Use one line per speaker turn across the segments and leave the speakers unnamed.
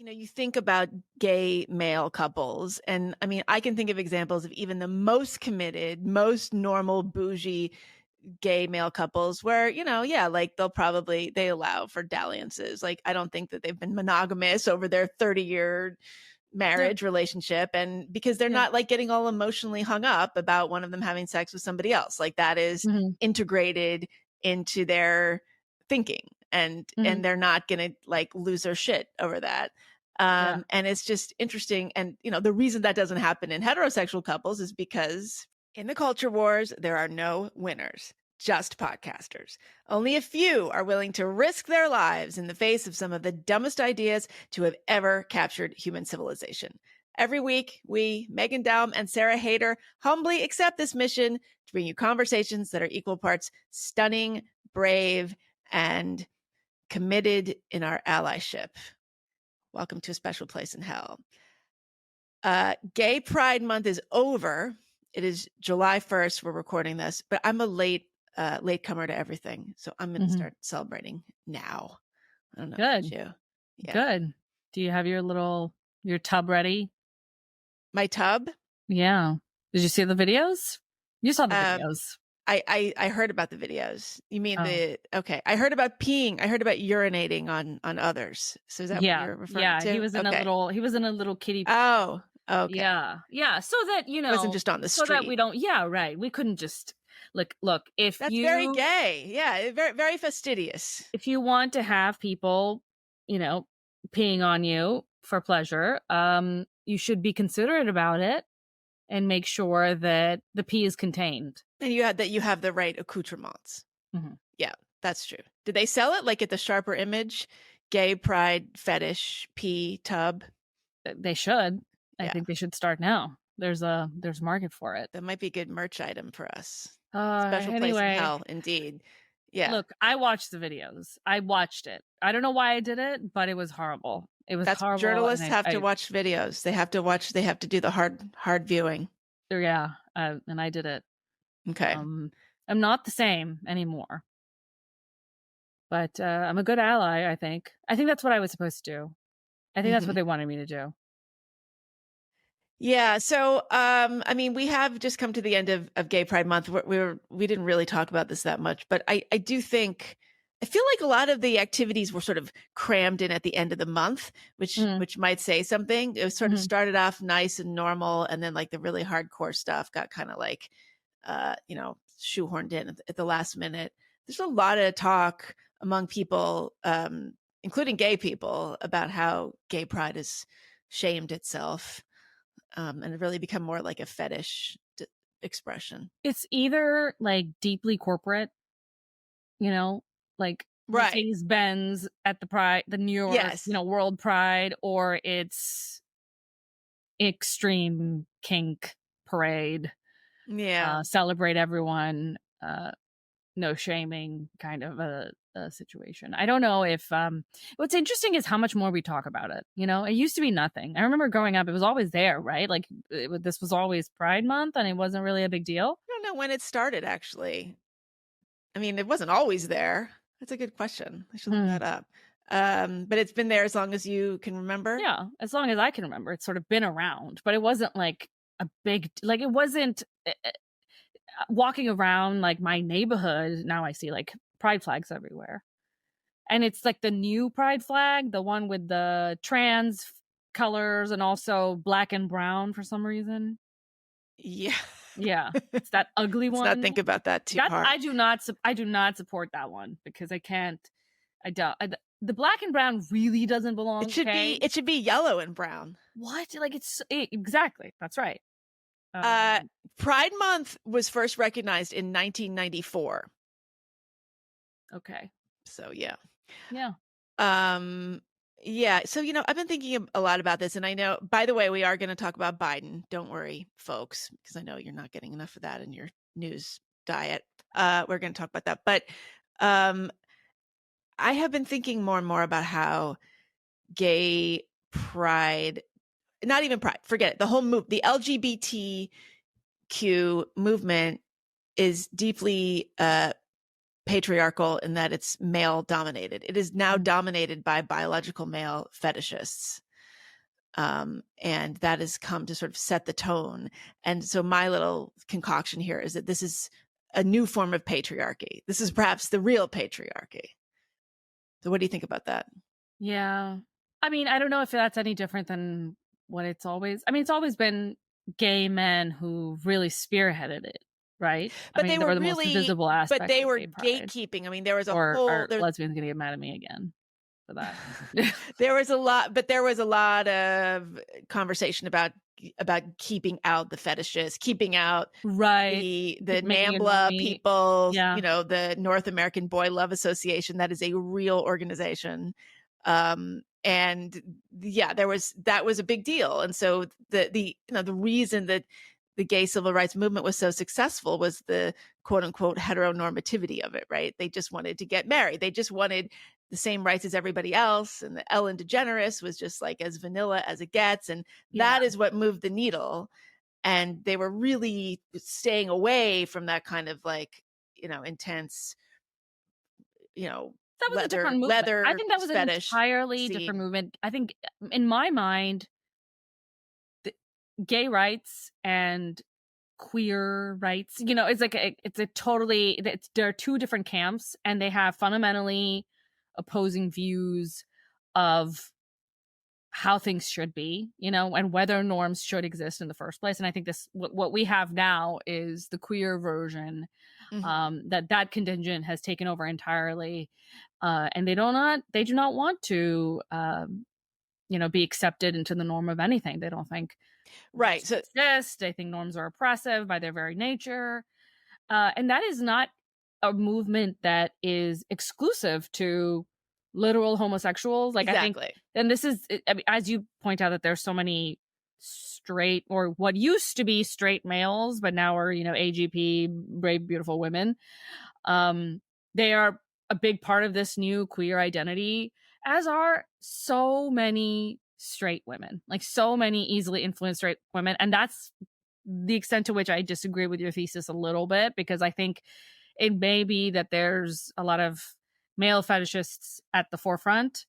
You think about gay male couples, and I mean, I can think of examples of even the most committed, most normal, bougie gay male couples where, yeah, like they allow for dalliances. Like, I don't think that they've been monogamous over their 30-year
Yeah.
marriage relationship, and because they're not like getting all emotionally hung up about one of them having sex with somebody else. Like, that is integrated into their thinking, and they're not gonna like lose their shit over that. And it's just interesting. And the reason that doesn't happen in heterosexual couples is because in the culture wars there are no winners, just podcasters. Only a few are willing to risk their lives in the face of some of the dumbest ideas to have ever captured human civilization. Every week, we, Meghan Daum and Sarah Hayter, humbly accept this mission to bring you conversations that are equal parts stunning, brave, and committed in our allyship. Welcome to a special place in hell. Gay Pride Month is over. It is July 1st. We're recording this, but I'm a latecomer to everything. So I'm going to start celebrating now. I don't know about you. Yeah.
Good. Do you have your tub ready?
My tub?
Yeah. Did you see the videos? You saw the videos.
I heard about the videos. You mean okay. I heard about peeing. I heard about urinating on others. So is that what you're referring to?
Yeah, he was in a little kiddie.
Oh, okay.
Yeah. So that,
it wasn't just on the street.
So that we don't, right. We couldn't just look, if
that's very gay. Yeah. Very, very fastidious.
If you want to have people, peeing on you for pleasure, you should be considerate about it and make sure that the pee is contained.
And you have the right accoutrements. Yeah, that's true. Did they sell it like at the Sharper Image gay pride fetish pee tub?
They should. I think they should start now. There's market for it.
That might be a good merch item for us.
Special
place in hell, indeed. Yeah.
Look, I watched the videos. I watched it. I don't know why I did it, but it was horrible. It was horrible.
Journalists have to watch videos. They have to do the hard viewing.
Yeah, and I did it.
Okay.
I'm not the same anymore. But I'm a good ally, I think. I think that's what I was supposed to do. I think that's what they wanted me to do.
Yeah. So, I mean, we have just come to the end of Gay Pride Month. We didn't really talk about this that much, but I do think, I feel like a lot of the activities were sort of crammed in at the end of the month, which might say something. It was sort of started off nice and normal, and then like the really hardcore stuff got kind of like, shoehorned in at the last minute. There's a lot of talk among people, including gay people, about how gay pride has shamed itself. And really become more like a fetish expression.
It's either like deeply corporate, like Mercedes-Benz at the New York, World Pride, or it's extreme kink parade.
Yeah.
Celebrate everyone, no shaming kind of a situation. I don't know if what's interesting is how much more we talk about it. It used to be nothing. I remember growing up, it was always there, right? Like this was always Pride Month, and it wasn't really a big deal.
I don't know when it started, actually. I mean, it wasn't always there. That's a good question. I should look that up. But it's been there as long as you can remember.
Yeah, as long as I can remember, it's sort of been around, but it wasn't like a big, like it wasn't walking around like my neighborhood. Now I see like pride flags everywhere, and it's like the new pride flag, the one with the trans colors and also black and brown for some reason.
Yeah,
it's that ugly one.
Let's not think about that too hard.
I do not support that one because I can't. The black and brown really doesn't belong.
It should be yellow and brown.
What? Like exactly. That's right.
Pride Month was first recognized in 1994.
Okay.
So yeah.
Yeah.
Yeah. So, I've been thinking a lot about this, and I know, by the way, we are going to talk about Biden. Don't worry, folks, because I know you're not getting enough of that in your news diet. We're going to talk about that. But I have been thinking more and more about how gay pride, not even pride, forget it. The whole the LGBTQ movement is deeply patriarchal in that it's male dominated. It is now dominated by biological male fetishists. And that has come to sort of set the tone. And so my little concoction here is that this is a new form of patriarchy. This is perhaps the real patriarchy. So what do you think about that?
Yeah. I mean, I don't know if that's any different than what it's always. I mean, it's always been gay men who really spearheaded it, right? I
But
mean,
they
they
were
were the most
really,
visible aspect
but they
of
were
gay pride.
gatekeeping. I mean, there was a
Or
whole,
are lesbians gonna get mad at me again for that?
there was a lot, but there was a lot of conversation about keeping out the fetishists, keeping out
Right.
the
Making it
NAMBLA
normie.
people,
Yeah.
you know, the North American Boy Love Association. That is a real organization. And yeah, that was a big deal. And so the reason that the gay civil rights movement was so successful was the quote unquote heteronormativity of it, right? They just wanted to get married. They just wanted the same rights as everybody else. And the Ellen DeGeneres was just like as vanilla as it gets. And that is what moved the needle. And they were really staying away from that kind of like, intense,
That was a different movement.
leather
I think that was an
fetish
entirely
scene.
different movement. I think in my mind, gay rights and queer rights, it's like there are two different camps, and they have fundamentally opposing views of how things should be, and whether norms should exist in the first place. And I think what we have now is the queer version, that contingent has taken over entirely, and they do not want to, be accepted into the norm of anything. They don't think
right.
So exist. They think norms are oppressive by their very nature, and that is not a movement that is exclusive to literal homosexuals. Like
exactly.
I think, and this is, I mean, as you point out, that there's so many straight, or what used to be straight males, but now are, AGP, brave, beautiful women. They are a big part of this new queer identity, as are so many straight women, like so many easily influenced straight women. And that's the extent to which I disagree with your thesis a little bit, because I think it may be that there's a lot of male fetishists at the forefront,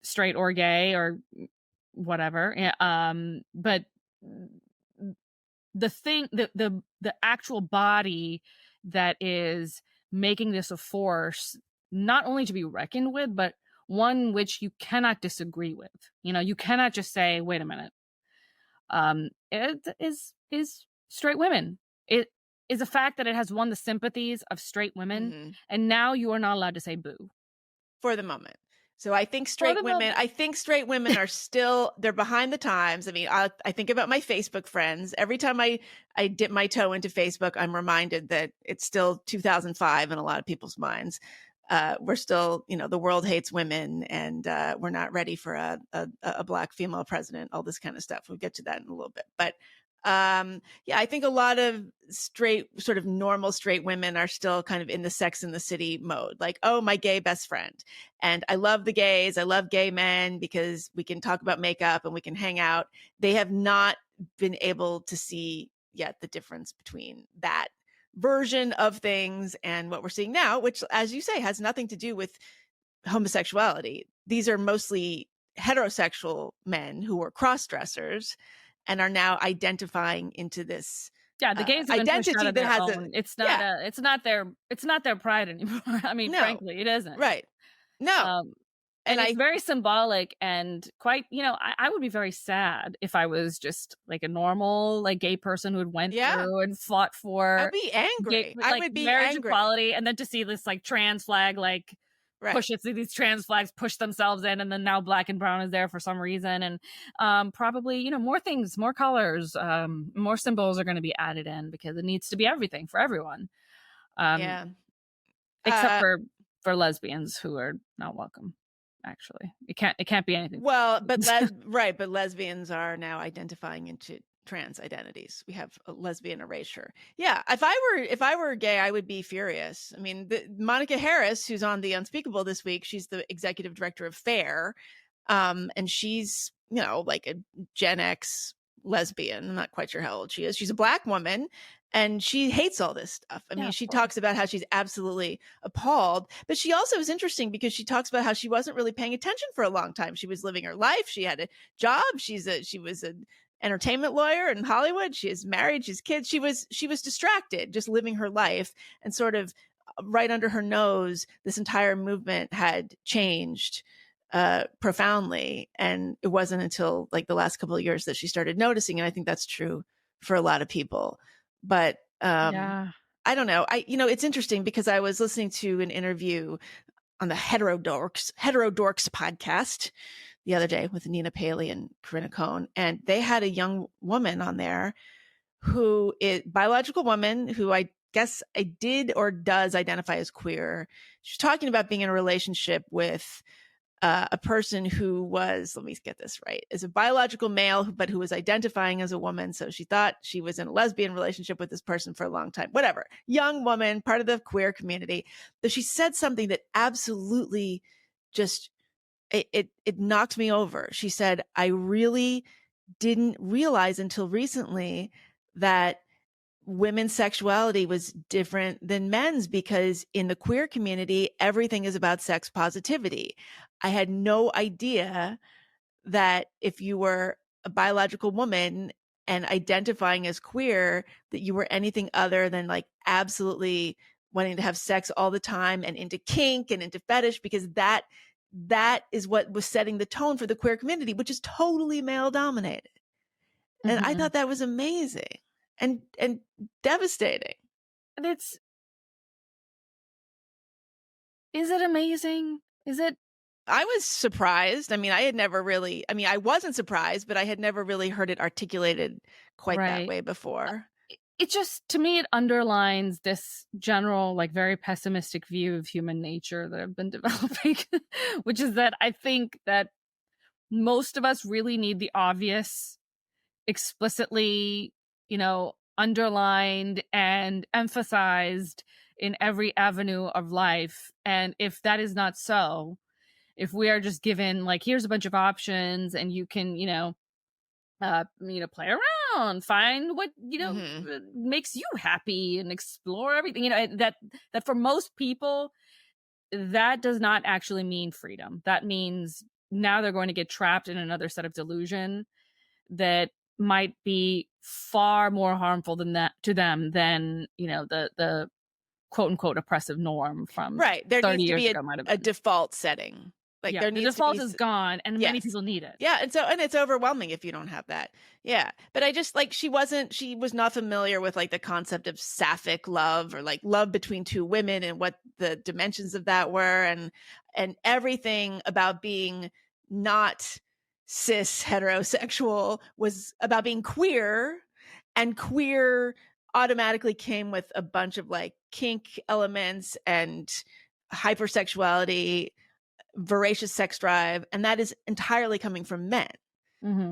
straight or gay or whatever. But the actual body that is making this a force, not only to be reckoned with, but one which you cannot disagree with. You cannot just say, wait a minute. It is straight women. It is a fact that it has won the sympathies of straight women, and now you are not allowed to say boo.
For the moment. So I think straight women are still, they're behind the times. I mean, I think about my Facebook friends. Every time I dip my toe into Facebook, I'm reminded that it's still 2005 in a lot of people's minds. We're still, the world hates women, and we're not ready for a Black female president, all this kind of stuff. We'll get to that in a little bit. But yeah, I think a lot of sort of normal straight women are still kind of in the Sex and the City mode. Like, oh, my gay best friend. And I love the gays. I love gay men because we can talk about makeup and we can hang out. They have not been able to see yet the difference between that version of things and what we're seeing now, which, as you say, has nothing to do with homosexuality. These are mostly heterosexual men who are cross-dressers and are now identifying into this
the gays have
identity that has
own. It's not their pride anymore. I mean, frankly, it isn't.
Right. No.
And it's very symbolic and quite, I would be very sad if I was just like a normal, like, gay person who had went through and fought for.
I'd be angry. I would be
marriage
angry.
Equality, and then to see this like trans flag, like, these trans flags push themselves in, and then now black and brown is there for some reason, and probably more things, more colors, more symbols are going to be added in, because it needs to be everything for everyone, except for lesbians, who are not welcome. Actually, it can't be anything.
Well, but but lesbians are now identifying into trans identities. We have a lesbian erasure. Yeah, if I were gay, I would be furious. I mean, Monica Harris, who's on The Unspeakable this week, she's the executive director of FAIR, and she's like a Gen X lesbian. I'm not quite sure how old she is. She's a Black woman, and she hates all this stuff. I mean, she talks about how she's absolutely appalled, but she also is interesting because she talks about how she wasn't really paying attention for a long time. She was living her life. She had a job. She was an entertainment lawyer in Hollywood. She is married. She's kids. She was distracted, just living her life, and sort of right under her nose, this entire movement had changed profoundly. And it wasn't until like the last couple of years that she started noticing. And I think that's true for a lot of people. But I don't know. It's interesting because I was listening to an interview on the Heterodorks podcast the other day with Nina Paley and Corinna Cohn. And they had a young woman on there who is biological woman who I guess I did or does identify as queer. She's talking about being in a relationship with a person who was, let me get this right, is a biological male, but who was identifying as a woman. So she thought she was in a lesbian relationship with this person for a long time, whatever. Young woman, part of the queer community. But she said something that absolutely just, it knocked me over. She said, I really didn't realize until recently that women's sexuality was different than men's, because in the queer community, everything is about sex positivity. I had no idea that if you were a biological woman and identifying as queer, that you were anything other than like absolutely wanting to have sex all the time and into kink and into fetish, because that is what was setting the tone for the queer community, which is totally male dominated. And I thought that was amazing and devastating.
And is it amazing? Is it?
I was surprised. I mean, I wasn't surprised, but I had never really heard it articulated quite that way before.
It just, to me, it underlines this general, like, very pessimistic view of human nature that I've been developing, which is that I think that most of us really need the obvious explicitly, underlined and emphasized in every avenue of life. And if that is not so, if we are just given like, here's a bunch of options and you can, play around, find what, makes you happy and explore everything, that for most people, that does not actually mean freedom. That means now they're going to get trapped in another set of delusion that might be far more harmful to them than, the quote unquote oppressive norm from
there
30
needs to
years
be
ago might have
a
been.
Default setting. Like there needs
the default
to be,
is gone, and many people need it.
Yeah, and it's overwhelming if you don't have that. Yeah, but I just like she was not familiar with like the concept of sapphic love or like love between two women and what the dimensions of that were, and everything about being not cis heterosexual was about being queer, and queer automatically came with a bunch of like kink elements and hypersexuality, voracious sex drive, and that is entirely coming from men.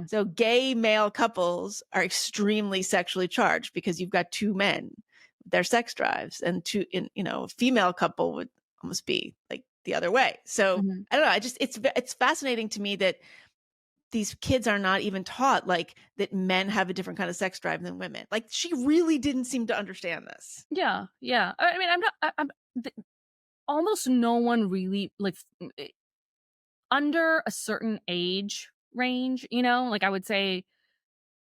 So gay male couples are extremely sexually charged because you've got two men, their sex drives, and a female couple would almost be like the other way. So I don't know. It's fascinating to me that these kids are not even taught like that men have a different kind of sex drive than women. Like she really didn't seem to understand this.
Yeah. I mean, almost no one really like under a certain age range, like I would say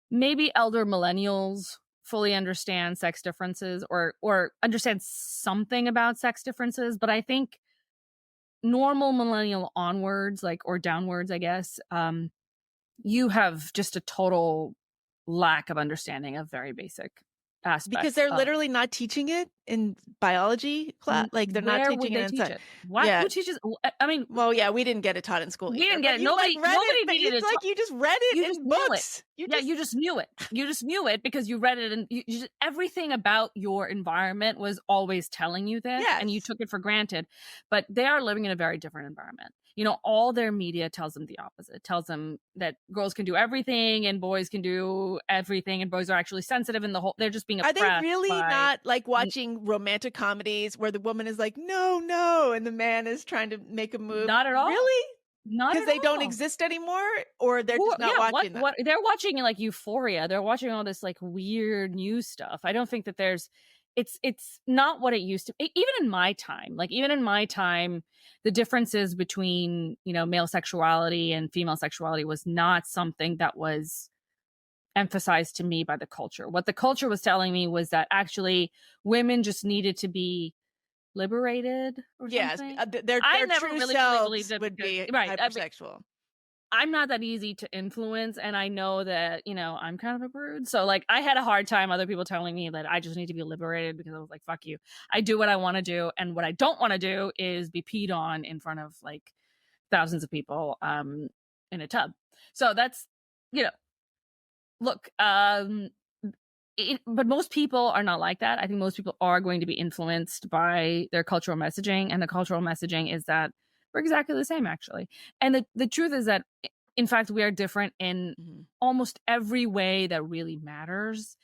maybe elder millennials fully understand sex differences or understand something about sex differences. But I think normal millennial onwards, like, or downwards, I guess, you have just a total lack of understanding of very basic aspects.
Because they're literally not teaching it in biology class. Like they're not teaching it inside.
What?
Yeah.
Who teaches? I mean,
well, yeah, we didn't get it taught in school.
We didn't get it. Nobody needed it.
Like you just read it in books.
You just knew it. You just knew it because you read it, and everything about your environment was always telling you this, and you took it for granted. But they are living in a very different environment. All their media tells them the opposite. It tells them that girls can do everything and boys can do everything, and boys are actually sensitive, and they're just being oppressed.
Are they really not like watching romantic comedies where the woman is like, no, and the man is trying to make a move?
Not at all.
Really?
Not
because
at
they don't
all.
exist anymore, or they're
Well,
just not
yeah,
watching them.
what they're watching like Euphoria. They're watching all this like weird news stuff. I don't think that it's not what it used to. Even in my time, the differences between, male sexuality and female sexuality was not something that was emphasized to me by the culture. What the culture was telling me was that actually women just needed to be liberated or
Yes,
something.
their
I never
true
really believed
selves
it
would
because
be
right.
hypersexual.
I'm not that easy to influence, and I know that, I'm kind of a prude. So like I had a hard time other people telling me that I just need to be liberated, because I was like, fuck you. I do what I want to do, and what I don't want to do is be peed on in front of like thousands of people in a tub. So that's, look, but most people are not like that. I think most people are going to be influenced by their cultural messaging, and the cultural messaging is that we're exactly the same, actually. And the truth is that, in fact, we are different in almost every way that really matters.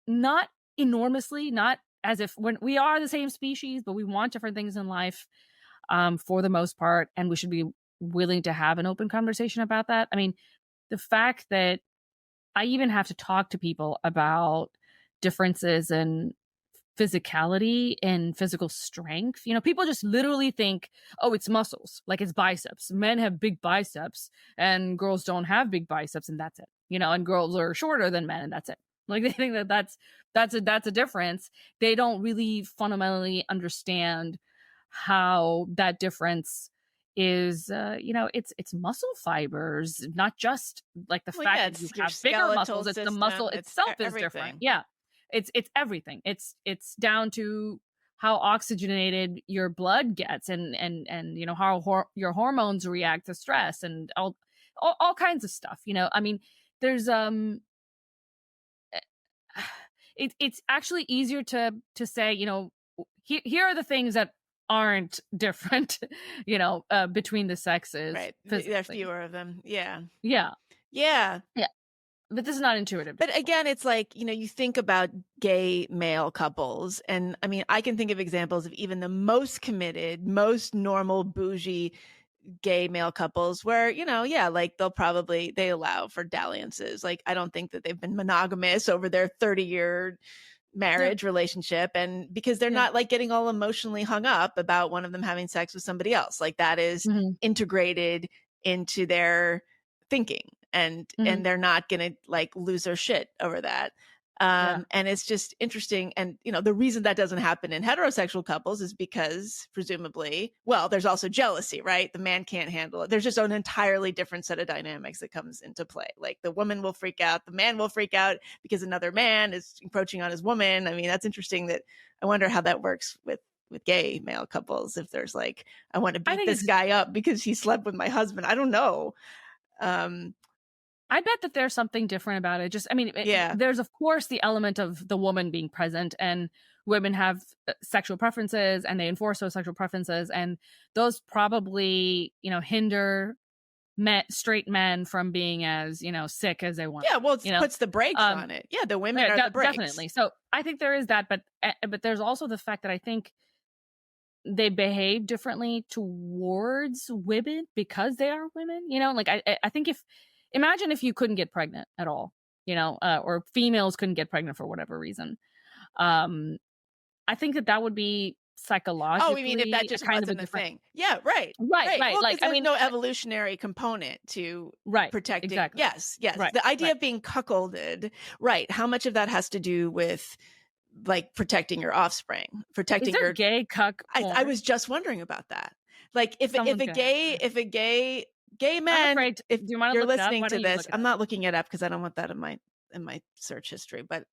Not enormously, not as if when we are the same species, but we want different things in life for the most part, and we should be willing to have an open conversation about that. I mean, the fact that I even have to talk to people about differences in physicality and physical strength. People just literally think, oh, it's muscles, like it's biceps. Men have big biceps and girls don't have big biceps, and that's it. And girls are shorter than men, and that's it. Like they think that that's a difference. They don't really fundamentally understand how that difference is it's muscle fibers, not just like the fact that you
Your
have bigger
skeletal
muscles. It's the
system,
muscle
it's
itself is
everything.
different. Yeah, it's everything. It's down to how oxygenated your blood gets, and how your hormones react to stress, and all kinds of stuff. I mean, there's it's actually easier to say, here are the things that aren't different, between the sexes.
Right.
Physically.
There are fewer of them. Yeah.
Yeah.
Yeah.
Yeah. But this is not intuitive.
But again, it's like, you think about gay male couples. And I mean, I can think of examples of even the most committed, most normal, bougie gay male couples where, like they allow for dalliances. Like, I don't think that they've been monogamous over their 30-year marriage relationship, and because they're not like getting all emotionally hung up about one of them having sex with somebody else. Like that is integrated into their thinking, and they're not gonna like lose their shit over that. And it's just interesting. And the reason that doesn't happen in heterosexual couples is because presumably, well, there's also jealousy, right? The man can't handle it. There's just an entirely different set of dynamics that comes into play. Like the woman will freak out, the man will freak out because another man is encroaching on his woman. I mean, that's interesting. That I wonder how that works with gay male couples. If there's like, I want to beat this guy up because he slept with my husband. I don't know.
I bet that there's something different about it. Just, I mean, there's of course the element of the woman being present, and women have sexual preferences, and they enforce those sexual preferences, and those probably, hinder straight men from being as, sick as they want.
Yeah, well, it puts the brakes on it. Yeah, the women are the brakes.
Definitely. So I think there is that, but there's also the fact that I think they behave differently towards women because they are women. Like I think imagine if you couldn't get pregnant at all, or females couldn't get pregnant for whatever reason. I think that would be psychologically.
Oh, you mean if that just
kind
wasn't
of a
thing? Yeah, right.
Well,
like, there's no evolutionary component to protecting.
Exactly.
Yes. The idea of being cuckolded, right? How much of that has to do with like protecting your offspring, protecting
your
gay
cuck?
I was just wondering about that. Like if a gay man, if you're listening to this, I'm not looking it up because I don't want that in my search history, but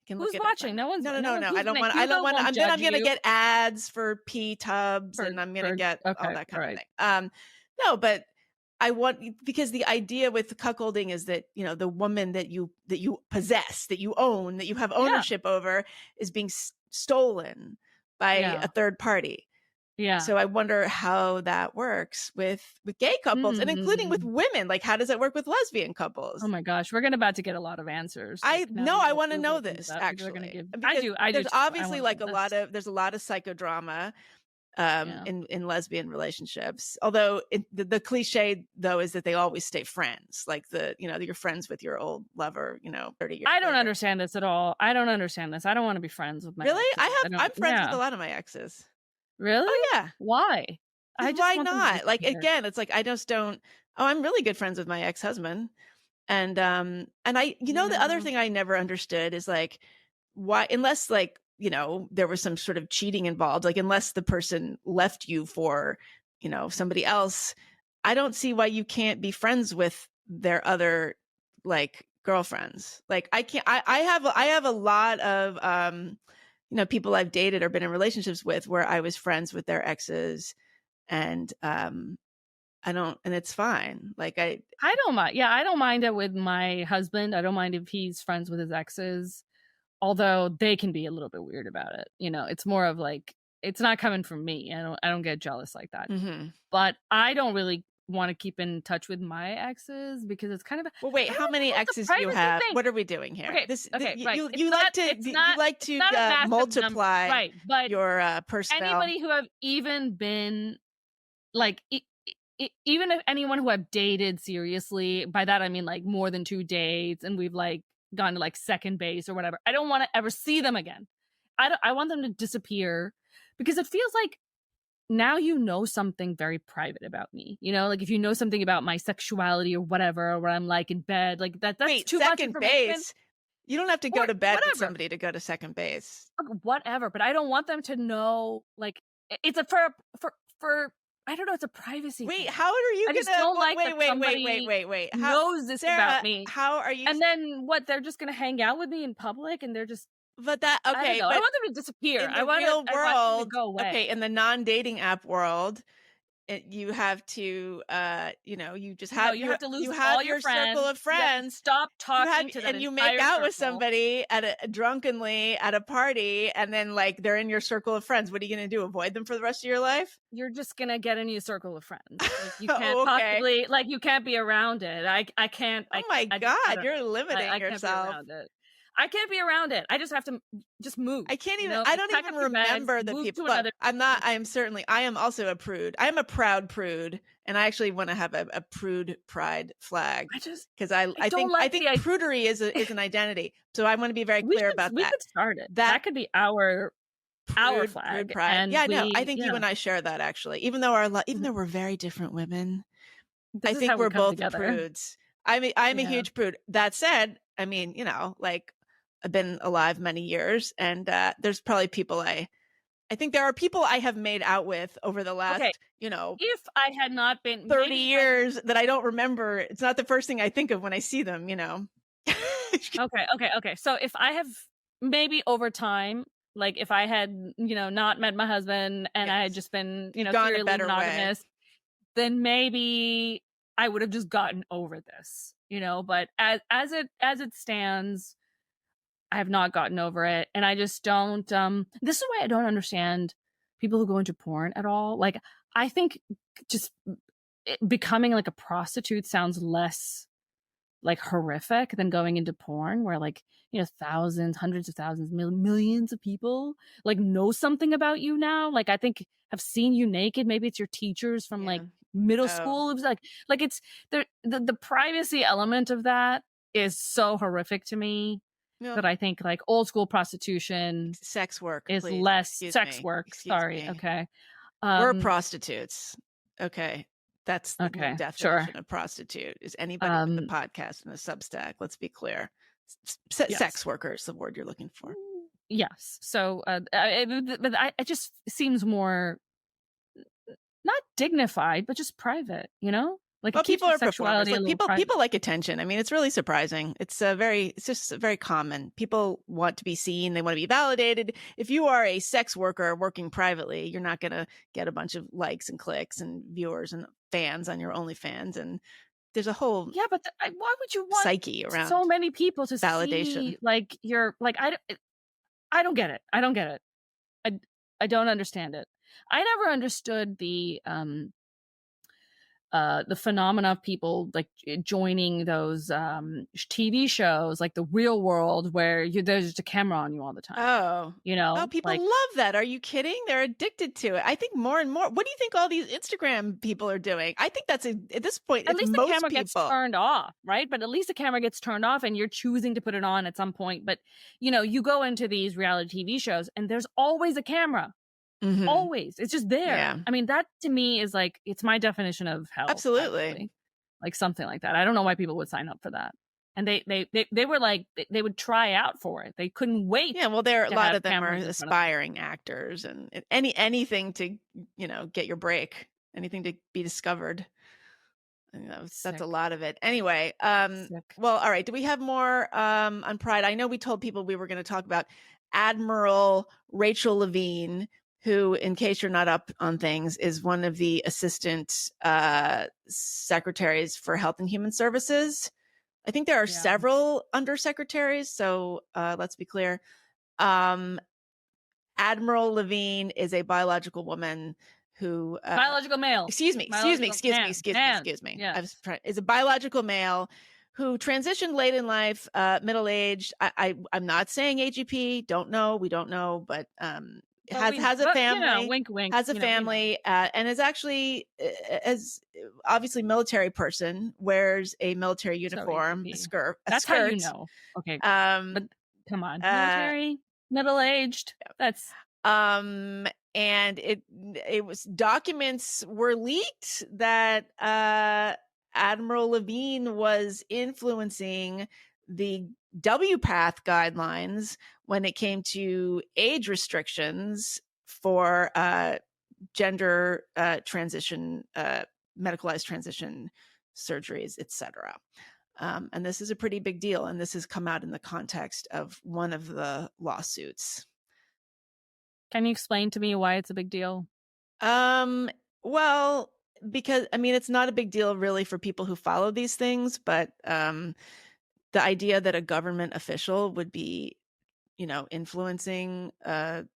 who's watching? No one's.
No. I don't want. I'm gonna get ads for pee tubs, and I'm gonna get all that kind of thing. No, but I want, because the idea with cuckolding is that the woman that you possess, that you own, that you have ownership over, is being stolen by a third party.
Yeah.
So I wonder how that works with gay couples, and including with women. Like, how does it work with lesbian couples?
Oh my gosh, we're about to get a lot of answers.
I want to know this, actually.
I do.
There's obviously like there's a lot of psychodrama in lesbian relationships. Although the cliche though is that they always stay friends, like you're friends with your old lover, 30 years
I don't
later.
understand this at all. I don't understand this. I don't want to be friends with my
Really?
exes.
I'm friends with a lot of my exes.
Really?
Oh yeah.
Why? I just
Why
want them to
not? Like,
disappear.
again, it's like I just don't. Oh, I'm really good friends with my ex-husband. And I, the other thing I never understood is like, why, unless like, there was some sort of cheating involved, like unless the person left you for, somebody else, I don't see why you can't be friends with their other like girlfriends. Like I can't, I have a lot of, people I've dated or been in relationships with where I was friends with their exes, and and it's fine. Like
I don't mind. Yeah, I don't mind it with my husband. I don't mind if he's friends with his exes, although they can be a little bit weird about it. It's more of like, it's not coming from me. I don't get jealous like that.
Mm-hmm.
But I don't really want to keep in touch with my exes because it's kind of
well. Wait, how many exes do you have? What are we doing here?
Okay, right.
You like to multiply,
right? But
your personnel.
Anybody who have even been like. Even if anyone who I've dated seriously, by that I mean like more than 2 dates, and we've like gone to like second base or whatever, I don't want to ever see them again. I want them to disappear, because it feels like now something very private about me. Like if you know something about my sexuality or whatever, or what I'm like in bed, like that's too much information.
Base. You don't have to go to bed with somebody to go to second base.
Whatever, but I don't want them to know. Like it's for I don't know. It's a privacy thing.
How are you
gonna? I just don't like
wait.
Knows this
Sarah,
about me.
How are you?
And then what? They're just gonna hang out with me in public, and they're just.
But that okay.
I want them to disappear.
In the real world, I want them to go away. Okay, in the non-dating app world, you have to, you just have
you have to lose all your
circle of friends.
Stop talking to them,
and you make out with somebody drunkenly at a party, and then like they're in your circle of friends. What are you going to do? Avoid them for the rest of your life?
You're just gonna get a new circle of friends. Like, you can't possibly, like, you can't be around it. I can't.
Oh my God, you're limiting yourself.
I can't be around it. I just have to just move.
I can't even. I don't even remember the people. Look, I am also a prude. I am a proud prude, and I actually want to have a prude pride flag. Because I think prudery is an identity. So I want to be very clear about that.
We could start it. That could be our flag.
Prude pride. And I think you and I share that, actually. Even though we're very different women, I think we're both prudes. I'm a huge prude. That said, I mean, like, I've been alive many years, and there's probably people I think there are people I have made out with over the last,
if I had not been
30 years that I don't remember. It's not the first thing I think of when I see them,
Okay. So if I have maybe over time, like if I had, not met my husband and I had just been, serially monogamous, then maybe I would have just gotten over this, but as it stands, I have not gotten over it. And I just don't, this is why I don't understand people who go into porn at all. Like, I think just becoming like a prostitute sounds less like horrific than going into porn, where like, thousands, hundreds of thousands, millions of people like know something about you now. Like, I think have seen you naked. Maybe it's your teachers from like middle school. It was like it's the privacy element of that is so horrific to me. But I think like old school prostitution,
sex work
is less sex work. Sorry. Okay.
We're prostitutes. Okay. That's the definition of prostitute, is anybody with a podcast and a Substack. Let's be clear. Sex worker is the word you're looking for.
Yes. So, but it just seems more not dignified, but just private, Like,
people are performers. Like, people like attention. I mean, it's really surprising. It's just very common. People want to be seen. They want to be validated. If you are a sex worker working privately, you're not going to get a bunch of likes and clicks and viewers and fans on your OnlyFans. And there's a whole
but why would you want
psyche around
so many people to
validation?
See, like, you're like, I don't get it. I don't get it. I don't understand it. I never understood the the phenomena of people like joining those TV shows like The Real World, where there's just a camera on you all the time.
Oh, people
like,
love that. Are you kidding? They're addicted to it. I think more and more. What do you think all these Instagram people are doing? I think that's at this point,
at
it's
least the
most
camera
people.
gets turned off, right? But at least the camera gets turned off and you're choosing to put it on at some point. But, you go into these reality TV shows and there's always a camera.
Mm-hmm.
Always. It's just there.
Yeah.
I mean, that to me is like, it's my definition of hell.
Absolutely.
Actually. Like something like that. I don't know why people would sign up for that. And they were like, they would try out for it. They couldn't wait.
Yeah, well, a lot of them are aspiring actors, and anything to, get your break, anything to be discovered. That's a lot of it. Anyway, well, all right. Do we have more on Pride? I know we told people we were going to talk about Admiral Rachel Levine, who, in case you're not up on things, is one of the assistant secretaries for Health and Human Services. I think there are several undersecretaries, so let's be clear. Admiral Levine is a biological woman who
biological male.
Excuse me.
Yes.
Is a biological male who transitioned late in life, middle-aged. I'm not saying AGP. Don't know. We don't know, but has a family,
wink, wink,
has a family, and is actually, as obviously military person, wears a military uniform, a skirt.
That's how you know. Okay. But come on, military, middle-aged. That's
and it was, documents were leaked that Admiral Levine was influencing the WPATH guidelines when it came to age restrictions for gender transition, medicalized transition surgeries, etc. And this is a pretty big deal. And this has come out in the context of one of the lawsuits.
Can you explain to me why it's a big deal?
Well, because, it's not a big deal really for people who follow these things, but the idea that a government official would be, influencing a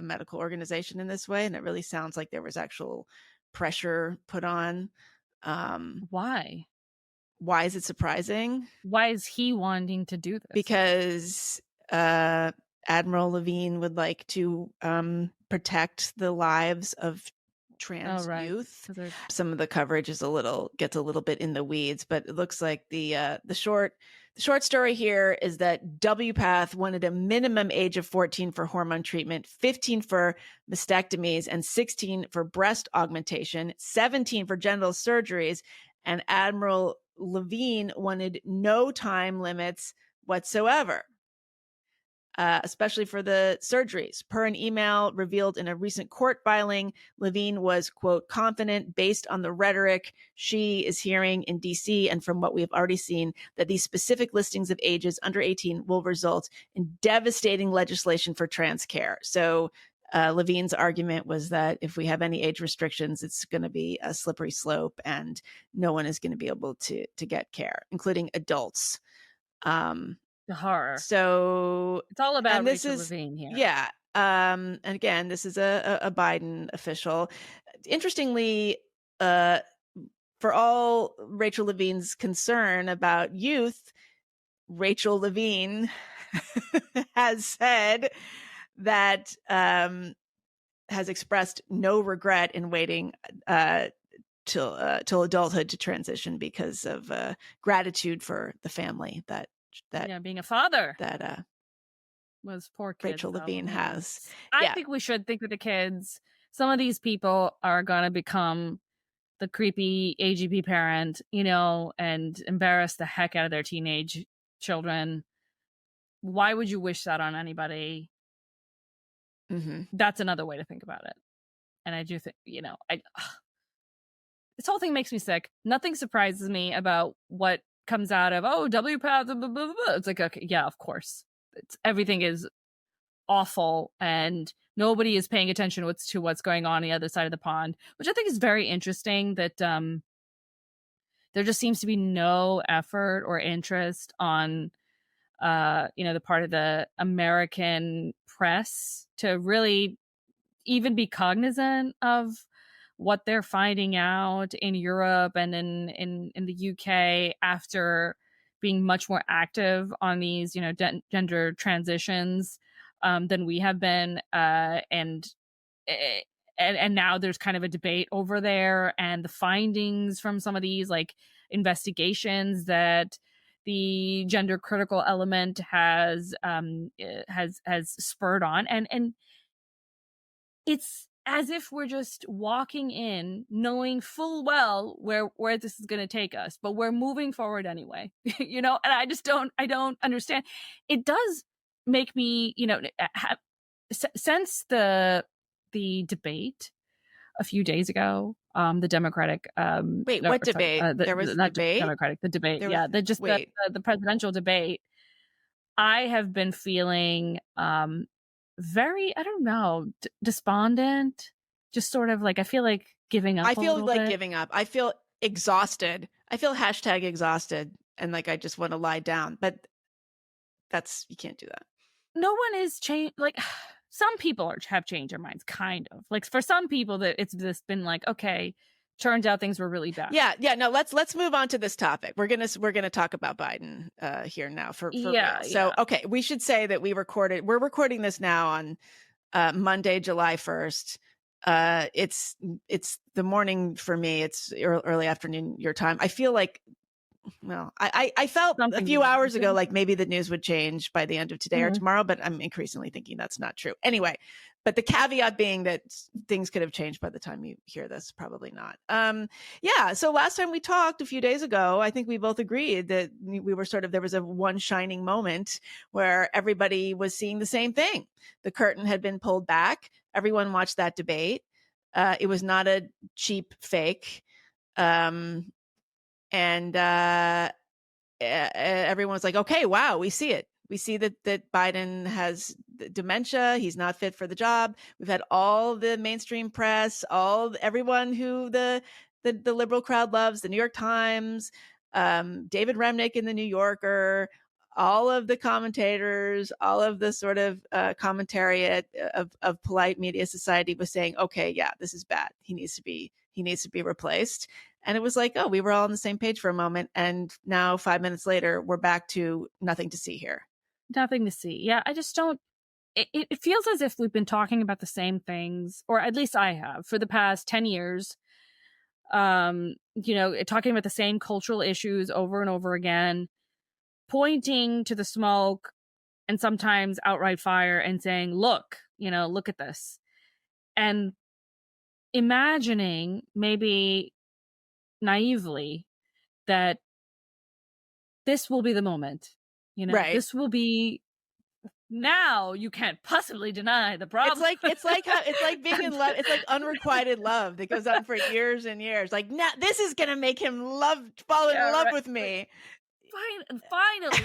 medical organization in this way, and it really sounds like there was actual pressure put on.
Why?
Why is it surprising?
Why is he wanting to do this?
Because Admiral Levine would like to protect the lives of trans youth. Some of the coverage is gets a little bit in the weeds, but it looks like the short story here is that WPATH wanted a minimum age of 14 for hormone treatment, 15 for mastectomies, and 16 for breast augmentation, 17 for genital surgeries, and Admiral Levine wanted no time limits whatsoever. Especially for the surgeries. Per an email revealed in a recent court filing, Levine was, quote, confident based on the rhetoric she is hearing in DC and from what we have already seen that these specific listings of ages under 18 will result in devastating legislation for trans care. So Levine's argument was that if we have any age restrictions, it's going to be a slippery slope and no one is going to be able to get care, including adults.
The horror.
So
it's all about Rachel Levine here.
Yeah. And again, this is a Biden official. Interestingly, for all Rachel Levine's concern about youth, Rachel Levine has said that has expressed no regret in waiting till adulthood to transition because of gratitude for the family that
being a father
that
was poor kids,
Rachel Levine has.
I think we should think of the kids. Some of these people are gonna become the creepy AGP parent, and embarrass the heck out of their teenage children. Why would you wish that on anybody?
Mm-hmm.
That's another way to think about it. And I do think, this whole thing makes me sick. Nothing surprises me about what comes out of WPATH, blah, blah, blah, blah. It's like, okay, yeah, of course, everything is awful and nobody is paying attention to what's going on the other side of the pond, which I think is very interesting. That there just seems to be no effort or interest on the part of the American press to really even be cognizant of what they're finding out in Europe and in the UK after being much more active on these, gender transitions than we have been, and now there's kind of a debate over there, and the findings from some of these like investigations that the gender critical element has spurred on, and it's as if we're just walking in knowing full well where this is going to take us, but we're moving forward anyway. And I don't understand. It does make me, since the debate a few days ago, the Democratic
wait, what debate? There was
not
debate?
Democratic, the debate.
Was,
yeah, the presidential debate. I have been feeling very, I don't know, despondent, just sort of like I feel like giving up.
I feel like giving up. I feel exhausted. I feel #exhausted, and like I just want to lie down. But you can't do that.
No one is changed. Like some people have changed their minds, kind of. Like for some people, that it's just been like, okay, turns out things were really bad.
Yeah. No, let's move on to this topic. We're gonna talk about Biden here now for real. So okay, we should say that we're recording this now on Monday, July 1st. It's the morning for me. It's early afternoon your time. I feel like, well, I felt a few hours ago like maybe the news would change by the end of today or tomorrow, but I'm increasingly thinking that's not true. Anyway, but the caveat being that things could have changed by the time you hear this, probably not. So last time we talked a few days ago, I think we both agreed that we were there was a one shining moment where everybody was seeing the same thing. The curtain had been pulled back. Everyone watched that debate. It was not a cheap fake. And everyone was like, okay, wow, we see it. We see that Biden has dementia. He's not fit for the job. We've had all the mainstream press, everyone who the liberal crowd loves, the New York Times, David Remnick in the New Yorker, all of the commentators, all of the sort of commentariat of polite media society was saying, okay, yeah, this is bad. He needs to be replaced. And it was like, oh, we were all on the same page for a moment. And now 5 minutes later, we're back to nothing to see here.
Nothing to see. Yeah, I just don't. It feels as if we've been talking about the same things, or at least I have, for the past 10 years. Talking about the same cultural issues over and over again, pointing to the smoke and sometimes outright fire and saying, look at this. And imagining maybe naively that this will be the moment,
right.
This will be, now you can't possibly deny the problem.
It's like being in love. It's like unrequited love that goes on for years and years. Like, now this is going to make him fall in love with me.
Finally,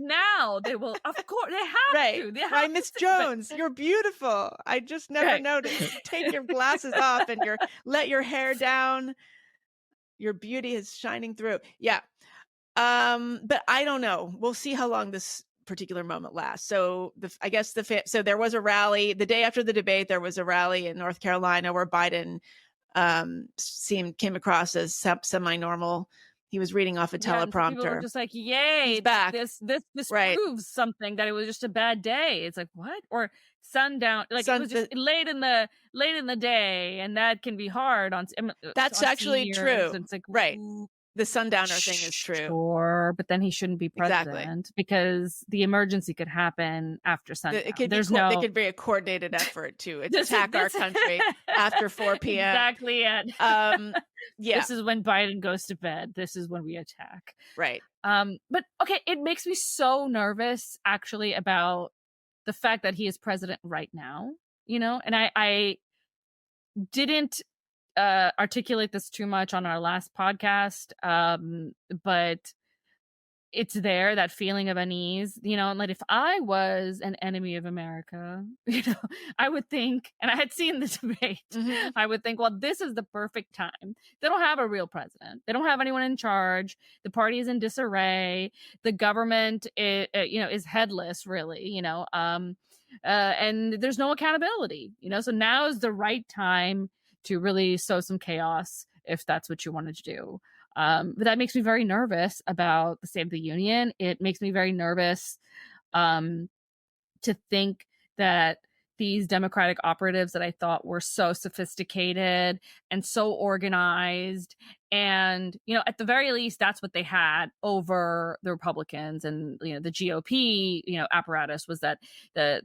now they will, of course, they have to. They have
right, Miss Jones, you're beautiful. I just never noticed. Take your glasses off and let your hair down. Your beauty is shining through. Yeah. But I don't know. We'll see how long this particular moment lasts. So I guess so there was a rally the day after the debate. There was a rally in North Carolina where Biden came across as semi-normal. He was reading off a teleprompter. People
were just like, yay,
he's back.
This proves something, that it was just a bad day. It's like, what? Or sundown, like it was just late in the day, and that can be hard on.
That's
on
actually
seniors.
true.
It's like,
right. The sundowner thing is true.
Sure, but then he shouldn't be president because the emergency could happen after sundown. It could
there could be a coordinated effort to attack our country after 4 p.m.
Exactly. Yeah. This is when Biden goes to bed. This is when we attack.
Right.
But okay, it makes me so nervous actually about the fact that he is president right now, and I didn't articulate this too much on our last podcast, but it's there, that feeling of unease, and like if I was an enemy of America, I would think, and I had seen the debate, I would think, well, this is the perfect time. They don't have a real president. They don't have anyone in charge. The party is in disarray. The government is headless, really, and there's no accountability, so now is the right time to really sow some chaos if that's what you wanted to do. But that makes me very nervous about the State of the Union. It makes me very nervous to think that these Democratic operatives that I thought were so sophisticated and so organized, and, at the very least, that's what they had over the Republicans and, the GOP, apparatus, was that the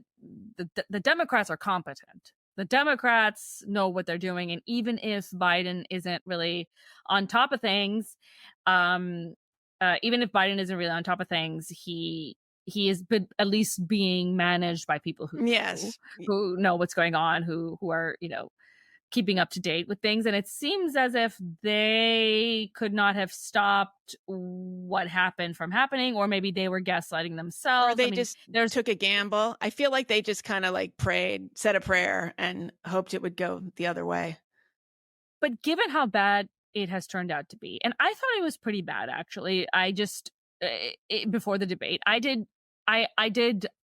Democrats are competent. The Democrats know what they're doing. And even if Biden isn't really on top of things, he is at least being managed by people who know what's going on, who are, keeping up to date with things. And it seems as if they could not have stopped what happened from happening, or maybe they were gaslighting themselves.
Or they just took a gamble. I feel like they just kind of like said a prayer and hoped it would go the other way.
But given how bad it has turned out to be, and I thought it was pretty bad, actually. I just, before the debate, I did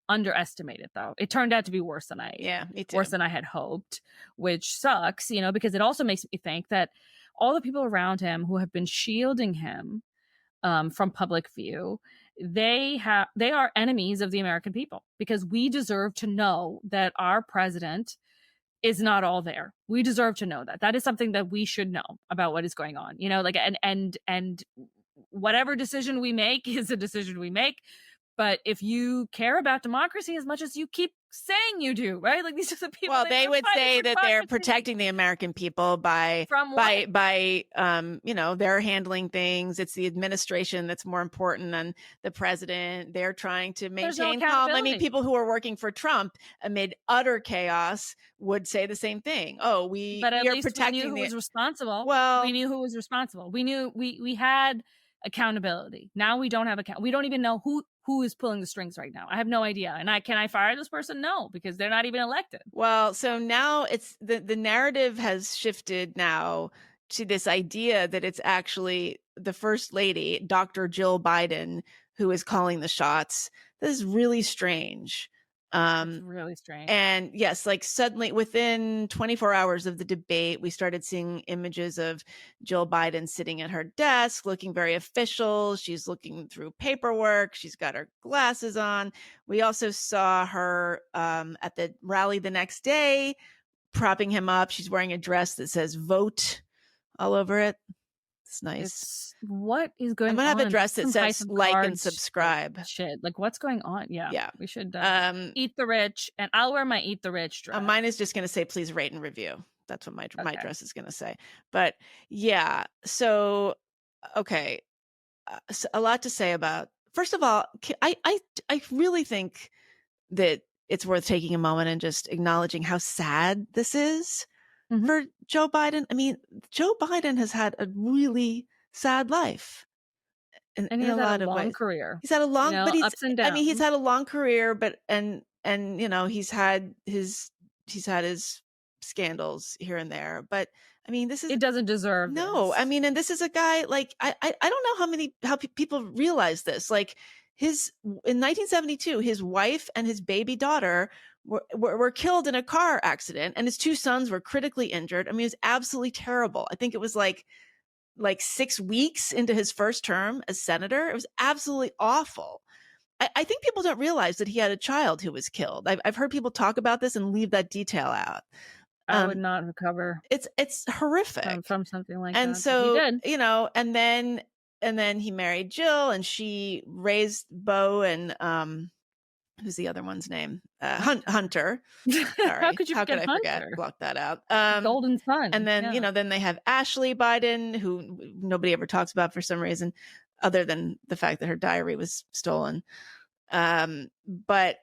underestimate it, though. It turned out to be worse than I had hoped, which sucks, because it also makes me think that all the people around him who have been shielding him from public view, they are enemies of the American people, because we deserve to know that our president is not all there. We deserve to know that. That is something that we should know about what is going on, and whatever decision we make is a decision we make. But if you care about democracy as much as you keep saying you do, right? Like, these are the people.
Well, they would say that they're protecting the American people by they're handling things. It's the administration that's more important than the president. They're trying to maintain calm. I mean, people who are working for Trump amid utter chaos would say the same thing. Oh,
but at least protecting we knew who was responsible. Well, we knew who was responsible. We knew we had accountability. Now we don't have we don't even know who is pulling the strings right now. I have no idea. And can I fire this person? No, because they're not even elected.
Well, so now it's the narrative has shifted now to this idea that it's actually the First Lady, Dr. Jill Biden, who is calling the shots. This is really strange.
It's really strange.
And yes, like suddenly within 24 hours of the debate, we started seeing images of Jill Biden sitting at her desk, looking very official. She's looking through paperwork. She's got her glasses on. We also saw her at the rally the next day, propping him up. She's wearing a dress that says "Vote" all over it. It's nice.
What is going on?
I'm gonna have a dress that says "Like and subscribe."
Shit, like what's going on? Yeah. We should eat the rich, and I'll wear my eat the rich dress.
Mine is just gonna say "Please rate and review." That's what my dress is gonna say. But yeah, so okay, so a lot to say about. First of all, I really think that it's worth taking a moment and just acknowledging how sad this is. Mm-hmm. For Joe Biden. I mean, Joe Biden has had a really sad life.
And he has had a long career.
He's had a long, but
ups and downs.
I mean, he's had a long career, but and he's had his scandals here and there. But I mean, it
doesn't deserve.
No,
this.
I mean, and this is a guy like I don't know how people realize this. Like in 1972, his wife and his baby daughter were killed in a car accident, and his two sons were critically injured. I mean, it was absolutely terrible. I think it was like 6 weeks into his first term as senator. It was absolutely awful. I think people don't realize that he had a child who was killed. I've heard people talk about this and leave that detail out.
I would not recover.
It's horrific
from something like that.
And so, and then he married Jill, and she raised Beau and who's the other one's name? Hunter. Sorry.
How could you forget
I
Hunter?
Forget? Block that out.
Golden son.
And then, then they have Ashley Biden, who nobody ever talks about for some reason, other than the fact that her diary was stolen. But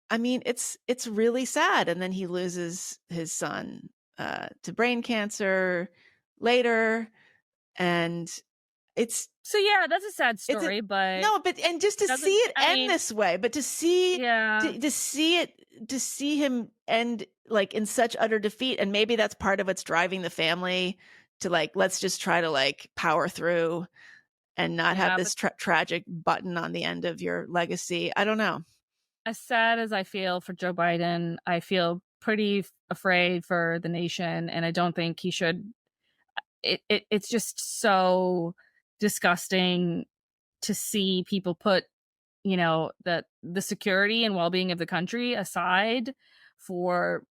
I mean, it's really sad. And then he loses his son to brain cancer later. And it's
that's a sad story, but
just to see it end this way, but to see him end like in such utter defeat, and maybe that's part of what's driving the family to like, let's just try to like power through and not have this tragic button on the end of your legacy. I don't know.
As sad as I feel for Joe Biden, I feel pretty afraid for the nation, and I don't think he should. It's just so disgusting to see people put, you know, the security and well-being of the country aside for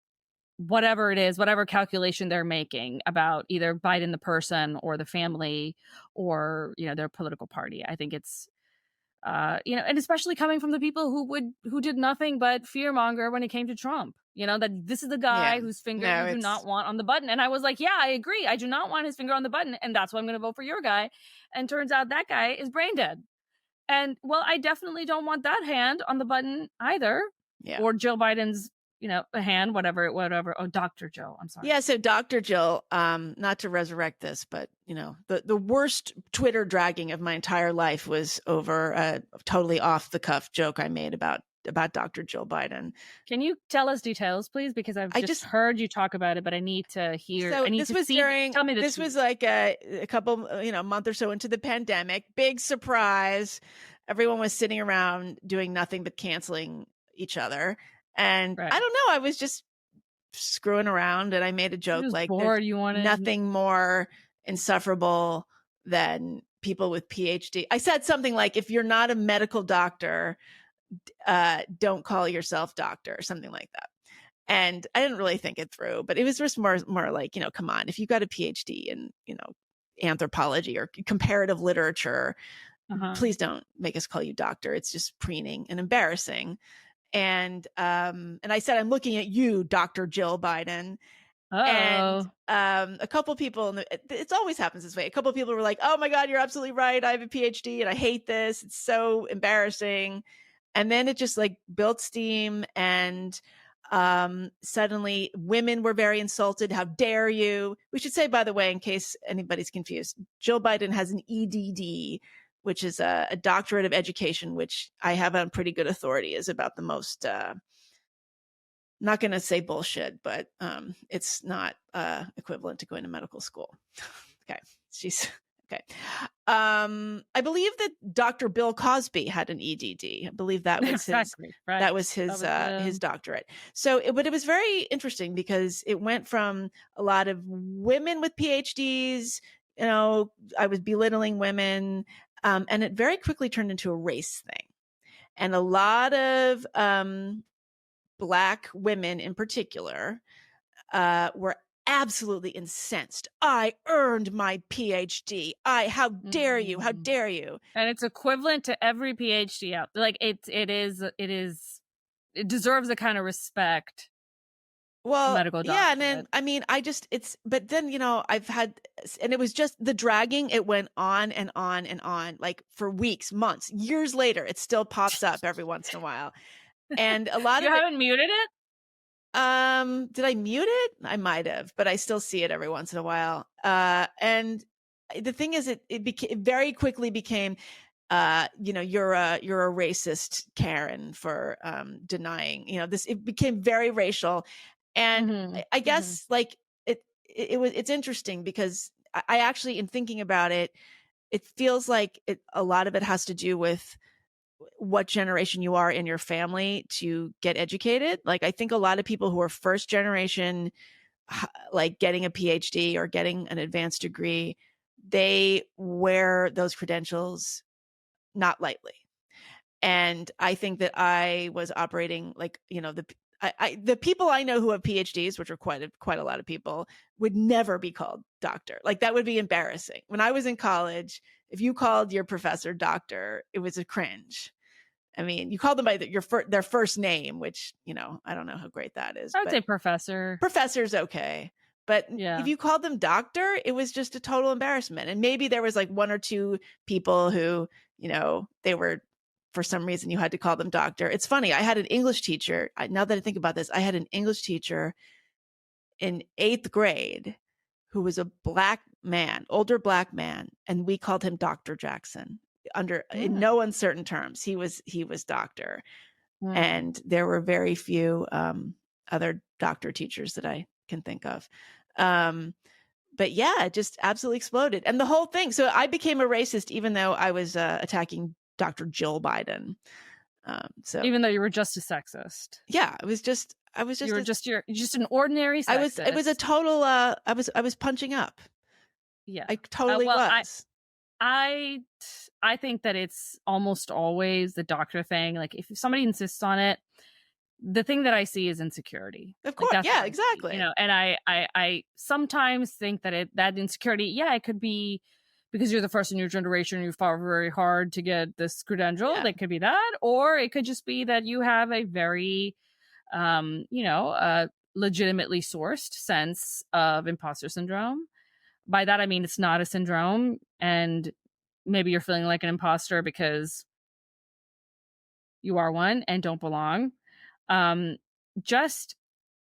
whatever it is, whatever calculation they're making about either Biden the person or the family or, you know, their political party. I think it's you know, and especially coming from the people who did nothing but fearmonger when it came to Trump. You know, that this is the guy whose finger you do not want on the button. And I was like, yeah, I agree. I do not want his finger on the button. And that's why I'm going to vote for your guy. And turns out that guy is brain dead. And well, I definitely don't want that hand on the button either.
Yeah.
Or Jill Biden's, you know, a hand, whatever. Oh, Dr. Jill. I'm sorry.
Yeah. So Dr. Jill, not to resurrect this, but you know, the worst Twitter dragging of my entire life was over a totally off the cuff joke I made about Dr. Jill Biden.
Can you tell us details, please? Because I just heard you talk about it, but I need to hear.
So
I need
this
to
was
see. Tell me this
was like a couple, you know, month or so into the pandemic. Big surprise. Everyone was sitting around doing nothing but canceling each other. And I don't know, I was just screwing around and I made a joke like
bored, you wanted
nothing more insufferable than people with PhD. I said something like, if you're not a medical doctor, don't call yourself doctor, or something like that. And I didn't really think it through, but it was just more like, you know, come on, if you got a PhD in, you know, anthropology or comparative literature, please don't make us call you doctor. It's just preening and embarrassing. And I said, I'm looking at you, Dr. Jill Biden. And a couple people, it always happens this way. A couple of people were like, oh my God, you're absolutely right. I have a PhD and I hate this. It's so embarrassing. And then it just like built steam. And suddenly women were very insulted. How dare you? We should say, by the way, in case anybody's confused, Jill Biden has an EDD, which is a doctorate of education, which I have on pretty good authority is about the most, not going to say bullshit, but it's not equivalent to going to medical school. Okay. Okay. I believe that Dr. Bill Cosby had an EDD. I believe that was his doctorate. So, but it was very interesting because it went from a lot of women with PhDs, you know, I was belittling women, and it very quickly turned into a race thing. And a lot of Black women in particular were absolutely incensed. I earned my PhD. How dare you? How dare you?
And it's equivalent to every PhD out. Like it deserves a kind of respect.
Well,
medical doctor.
Yeah. And then, I mean, but then, you know, and it was just the dragging. It went on and on and on, like for weeks, months, years later, it still pops up every once in a while. And a lot
of you haven't muted it?
Did I mute it? I might have, but I still see it every once in a while. And the thing is, it very quickly became, you know, you're a racist Karen for denying, you know, this. It became very racial, and I guess like it's interesting because I actually, in thinking about it, it feels like a lot of it has to do with what generation you are in your family to get educated. Like, I think a lot of people who are first generation, like getting a PhD or getting an advanced degree, they wear those credentials not lightly. And I think that I was operating like, you know, the people I know who have PhDs, which are quite a lot of people, would never be called doctor. Like, that would be embarrassing. When I was in college, if you called your professor doctor, it was a cringe. I mean, you called them by their first name, which, you know, I don't know how great that is.
I would say professor.
Professor's okay. But if you called them doctor, it was just a total embarrassment. And maybe there was like one or two people who, you know, they were, for some reason, you had to call them doctor. It's funny. I had an English teacher. Now that I think about this, I had an English teacher in 8th grade who was a Black man, older Black man. And we called him Dr. Jackson in no uncertain terms. He was doctor. And there were very few other doctor teachers that I can think of. But yeah, it just absolutely exploded. And the whole thing. So I became a racist, even though I was attacking Dr. Jill Biden. So
even though you were just a sexist.
Yeah, it was just, I was
you're just an ordinary sexist.
It was a total I was punching up.
Yeah.
I totally was.
I think that it's almost always the doctor thing. Like if somebody insists on it, the thing that I see is insecurity.
Of course.
Like,
yeah, exactly.
You know, and I sometimes think that that insecurity, yeah, it could be because you're the first in your generation, you fought very hard to get this credential. Yeah. That could be that. Or it could just be that you have a very, legitimately sourced sense of imposter syndrome. By that, I mean, it's not a syndrome, and maybe you're feeling like an imposter because you are one and don't belong. Just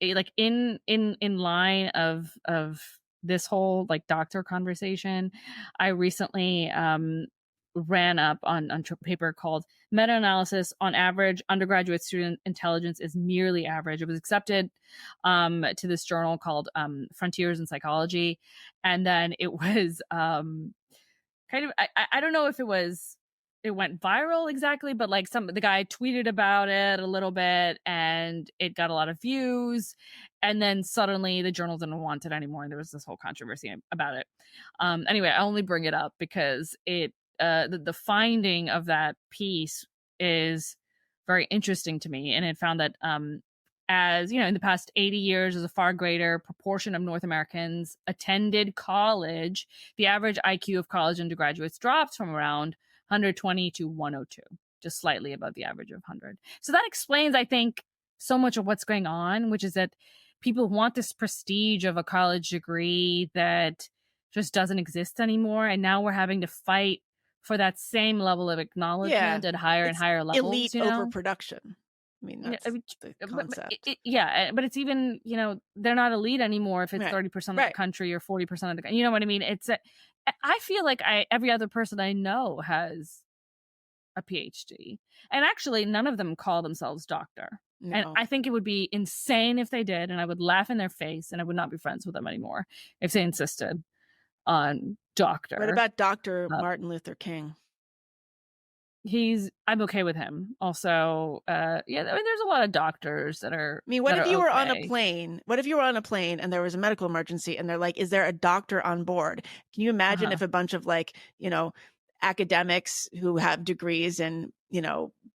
like in line of this whole like doctor conversation, I recently ran up on a paper called Meta-Analysis on Average Undergraduate Student Intelligence is Merely Average. It was accepted to this journal called Frontiers in Psychology. And then it was kind of, I don't know if it went viral exactly, but like the guy tweeted about it a little bit and it got a lot of views. And then suddenly the journal didn't want it anymore. And there was this whole controversy about it. Anyway, I only bring it up because the finding of that piece is very interesting to me. And it found that, as you know, in the past 80 years, as a far greater proportion of North Americans attended college, the average IQ of college undergraduates dropped from around 120 to 102, just slightly above the average of 100. So that explains, I think, so much of what's going on, which is that people want this prestige of a college degree that just doesn't exist anymore. And now we're having to fight for that same level of acknowledgement at higher and higher levels.
Elite overproduction. I mean, that's the concept.
But it's even, they're not elite anymore if it's 30% of the country or 40% of the, you know what I mean? I feel like every other person I know has a PhD. And actually, none of them call themselves doctor. No. And I think it would be insane if they did, and I would laugh in their face, and I would not be friends with them anymore if they insisted on doctor.
What about Dr. Martin Luther King?
I'm okay with him. Also, I mean, there's a lot of doctors that are.
I mean, what if you were on a plane? What if you were on a plane and there was a medical emergency and they're like, "Is there a doctor on board?" Can you imagine if a bunch of academics who have degrees in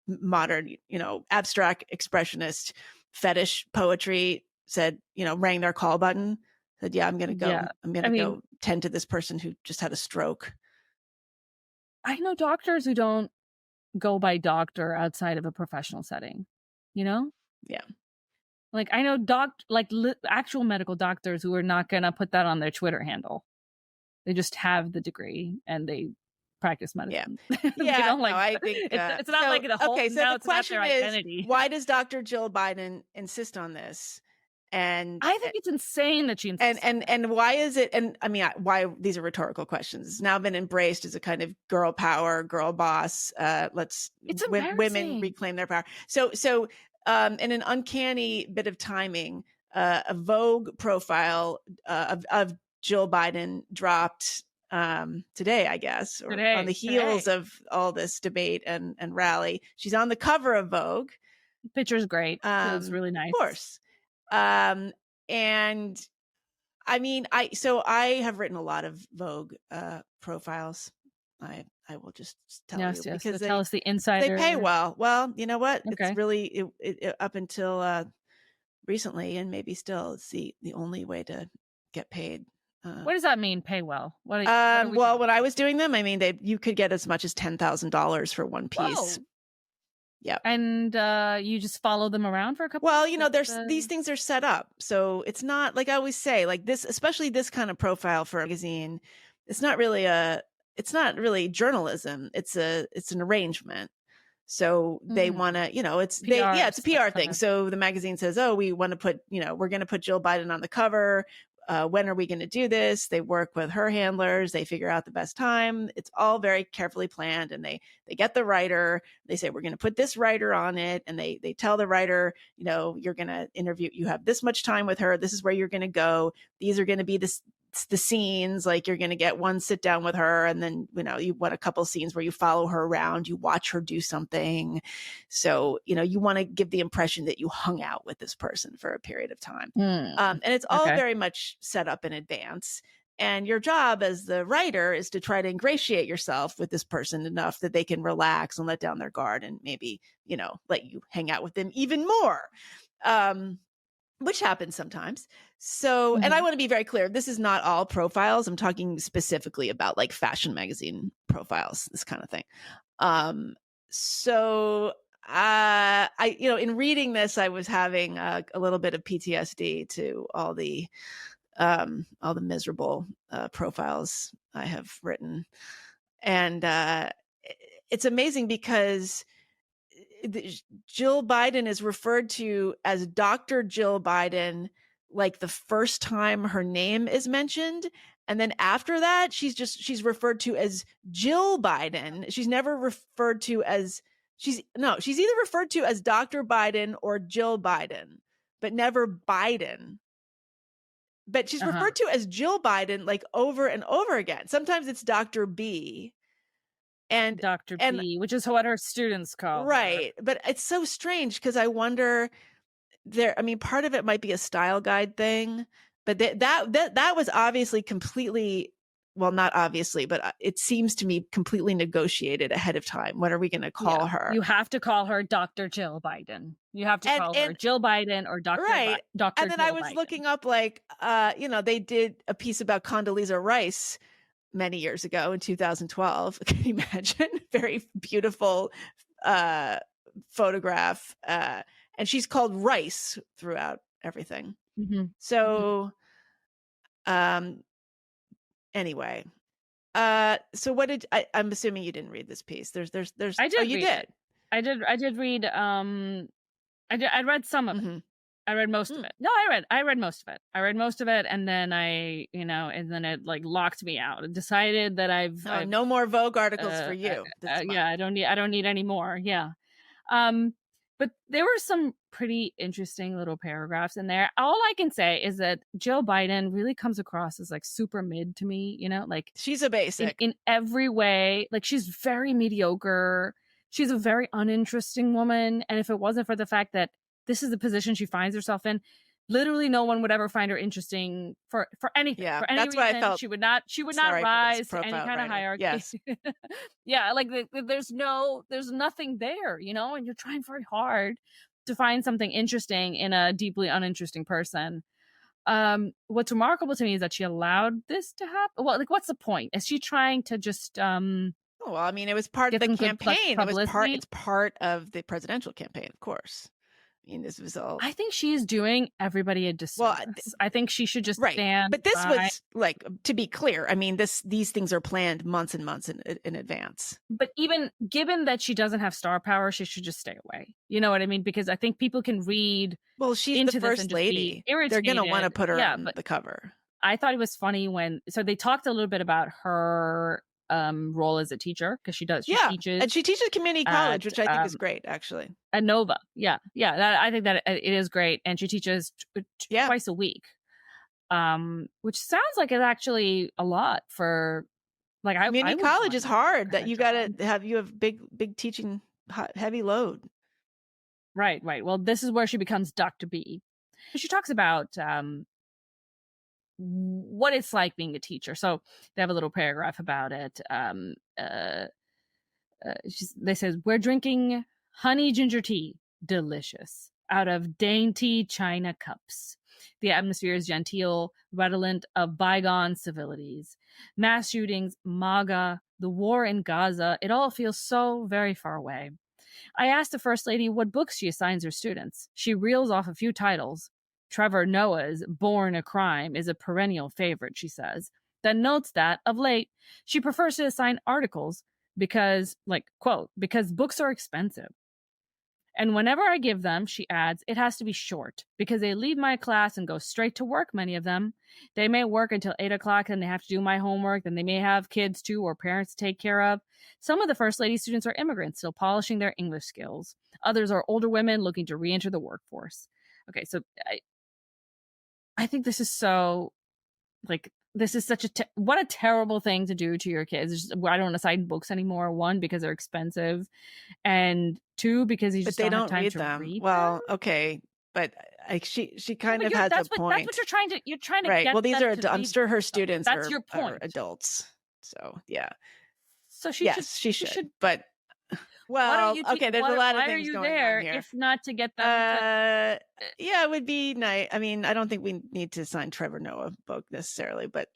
modern abstract expressionist fetish poetry said rang their call button, said, "Yeah, I'm gonna go. Yeah. I'm gonna go tend to this person who just had a stroke."
I know doctors who don't go by doctor outside of a professional setting, Yeah. Like I know actual medical doctors who are not going to put that on their Twitter handle. They just have the degree and they practice medicine.
Yeah.
I think it's not like the whole, okay, so the question is, identity.
Why does Dr. Jill Biden insist on this? And
I think it's insane that she insists.
And why is it? And I mean, why these are rhetorical questions. It's now been embraced as a kind of girl power, girl boss. Women reclaim their power. So in an uncanny bit of timing, a Vogue profile of Jill Biden dropped today, I guess, or on the heels of all this debate and rally. She's on the cover of Vogue.
The picture's great. It was really nice.
Of course. And I mean, I have written a lot of Vogue I will just tell you because
tell us the insider.
They pay well. Well, you know what? Okay. It's really it up until recently, and maybe still, it's the only way to get paid.
What does that mean? Pay well?
When I was doing them, I mean, you could get as much as $10,000 for one piece.
Whoa.
Yeah.
And you just follow them around for a couple.
Well, these things are set up. So it's not like I always say, like this, especially this kind of profile for a magazine, it's not really journalism. It's an arrangement. So they want to, it's a PR thing. So the magazine says, "Oh, we want to put, we're going to put Jill Biden on the cover. When are we going to do this?" They work with her handlers. They figure out the best time. It's all very carefully planned, and they get the writer. They say, "We're going to put this writer on it." And they tell the writer, you're going to interview, you have this much time with her. This is where you're going to go. These are going to be the scenes, like you're going to get one sit down with her, and then, you want a couple scenes where you follow her around, you watch her do something. So, you want to give the impression that you hung out with this person for a period of time. And it's all very much set up in advance. And your job as the writer is to try to ingratiate yourself with this person enough that they can relax and let down their guard and maybe, let you hang out with them even more. Which happens sometimes. So, and I want to be very clear, this is not all profiles. I'm talking specifically about like fashion magazine profiles, this kind of thing. So I, in reading this, I was having a little bit of PTSD to all the miserable profiles I have written. And it's amazing because Jill Biden is referred to as Dr. Jill Biden like the first time her name is mentioned. And then after that, she's referred to as Jill Biden. She's never referred to as, she's either referred to as Dr. Biden or Jill Biden, but never Biden. But she's referred to as Jill Biden like over and over again. Sometimes it's Dr. B. And
Dr. B, which is what her students call
right her. But it's so strange because I wonder part of it might be a style guide thing, but that was obviously completely, well, not obviously, but it seems to me completely negotiated ahead of time. What are we going to call her?
You have to call her Dr. Jill Biden. You have to call her Jill Biden or Dr.
Right.
Dr.
And then
Jill
I was
Biden.
looking up they did a piece about Condoleezza Rice many years ago in 2012. Can you imagine? Very beautiful photograph. And she's called Rice throughout everything. So anyway. So what did I'm assuming you didn't read this piece. There's
I did.
You did.
I did read I read some of it. I read most of it. No, I read most of it. I read most of it, and then and then it like locked me out. I decided that I've
no more Vogue articles for you.
I don't need any more. Yeah. But there were some pretty interesting little paragraphs in there. All I can say is that Jill Biden really comes across as like super mid to me, like
she's a basic
in every way. Like she's very mediocre. She's a very uninteresting woman. And if it wasn't for the fact that this is the position she finds herself in, literally no one would ever find her interesting for anything.
Yeah,
for any
that's
reason.
why I felt
she would not rise to any kind of hierarchy. Yes. Yeah, like there's nothing there, and you're trying very hard to find something interesting in a deeply uninteresting person. What's remarkable to me is that she allowed this to happen. Well, like, what's the point? Is she trying to just
well, I mean, it was part of the campaign. It's part of the presidential campaign, of course. I mean, this was all.
I think she is doing everybody a disservice. Well, I think she should just stand.
But this was like, to be clear, I mean, these things are planned months and months in advance.
But even given that she doesn't have star power, she should just stay away. You know what I mean? Because I think people can read.
Well, she's
into
the first lady. They're going to want to put her on the cover.
I thought it was funny so they talked a little bit about her role as a teacher, because she teaches,
and she teaches community college, which I think is great, actually.
At Nova, I think that it is great, and she teaches twice a week, which sounds like it's actually a lot for like
community college is hard. That you have big teaching, heavy load.
Right. Well, this is where she becomes Dr. B. She talks about what it's like being a teacher. So they have a little paragraph about it. They says, we're drinking honey ginger tea, delicious, out of dainty china cups. The atmosphere is genteel, redolent of bygone civilities. Mass shootings, MAGA, the war in Gaza, it all feels so very far away. I asked the First Lady what books she assigns her students. She reels off a few titles. Trevor Noah's Born a Crime is a perennial favorite, she says, then notes that, of late, she prefers to assign articles because, quote, because books are expensive. And whenever I give them, she adds, it has to be short, because they leave my class and go straight to work, many of them. They may work until 8 o'clock, and they have to do my homework, then they may have kids too, or parents to take care of. Some of the First Lady students are immigrants, still polishing their English skills. Others are older women looking to re-enter the workforce. Okay, so I think this is so, this is such what a terrible thing to do to your kids. I don't assign books anymore. 1, because they're expensive, and 2, because you just
they
don't have
don't
time
read
to
them.
read
Well,
them.
okay, but she kind of has a
That's
point.
what you're trying to
right.
get.
Well, these
them
are
to
I'm
read
sure her
them.
students
That's your
are
point.
adults. So yeah.
So she should.
But well, okay. There's a lot of things going on here.
If not to get them to.
Yeah, it would be nice. I mean, I don't think we need to sign Trevor Noah book necessarily, but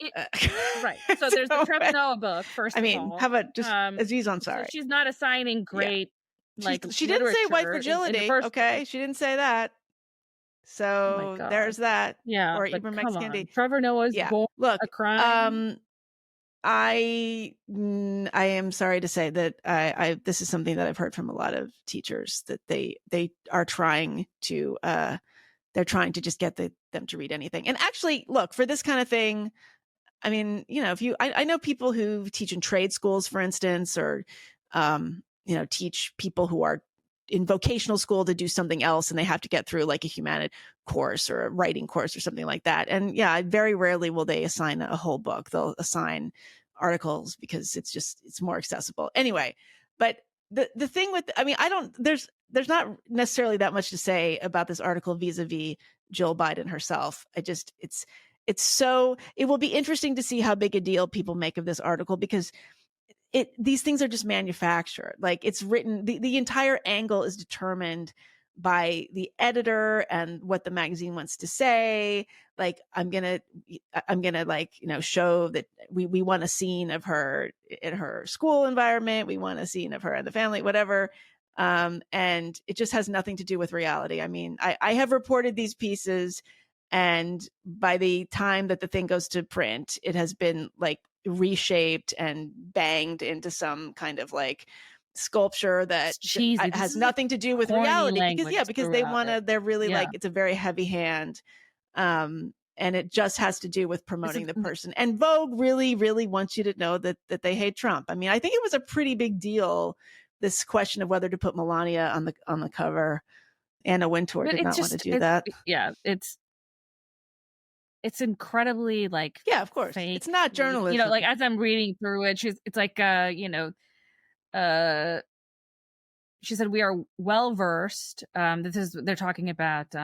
right. So there's the Trevor Noah book. First,
I mean,
of all,
how about just Aziz Ansari?
So she's not assigning great. Like
she didn't say white fragility. Okay, she didn't say that. So there's that.
Yeah,
or
but
Ibram
come
X.
on.
Kendi.
Trevor Noah's born a crime.
I am sorry to say that this is something that I've heard from a lot of teachers, that they are trying to they're trying to just get them to read anything. And actually, look, for this kind of thing, I mean, if I know people who teach in trade schools, for instance, or teach people who are in vocational school to do something else, and they have to get through like a humanities course or a writing course or something like that. And yeah, very rarely will they assign a whole book. They'll assign articles because it's more accessible anyway. But the thing with, I mean, there's not necessarily that much to say about this article vis-a-vis Jill Biden herself. It will be interesting to see how big a deal people make of this article, because these things are just manufactured. Like, it's written, the entire angle is determined by the editor and what the magazine wants to say. Like, I'm gonna show that we want a scene of her in her school environment. We want a scene of her and the family, whatever. And it just has nothing to do with reality. I mean, I have reported these pieces, and by the time that the thing goes to print, it has been like reshaped and banged into some kind of like sculpture that has nothing to do with reality, because they're really like, it's a very heavy hand. And it just has to do with promoting the person. And Vogue really, really wants you to know that they hate Trump. I mean, I think it was a pretty big deal, this question of whether to put Melania on the cover. Anna Wintour did not want to do that.
Yeah, it's incredibly like,
yeah, of course, fake. It's not journalism.
Like, as I'm reading through it, it's like she said, we are well versed. They're talking about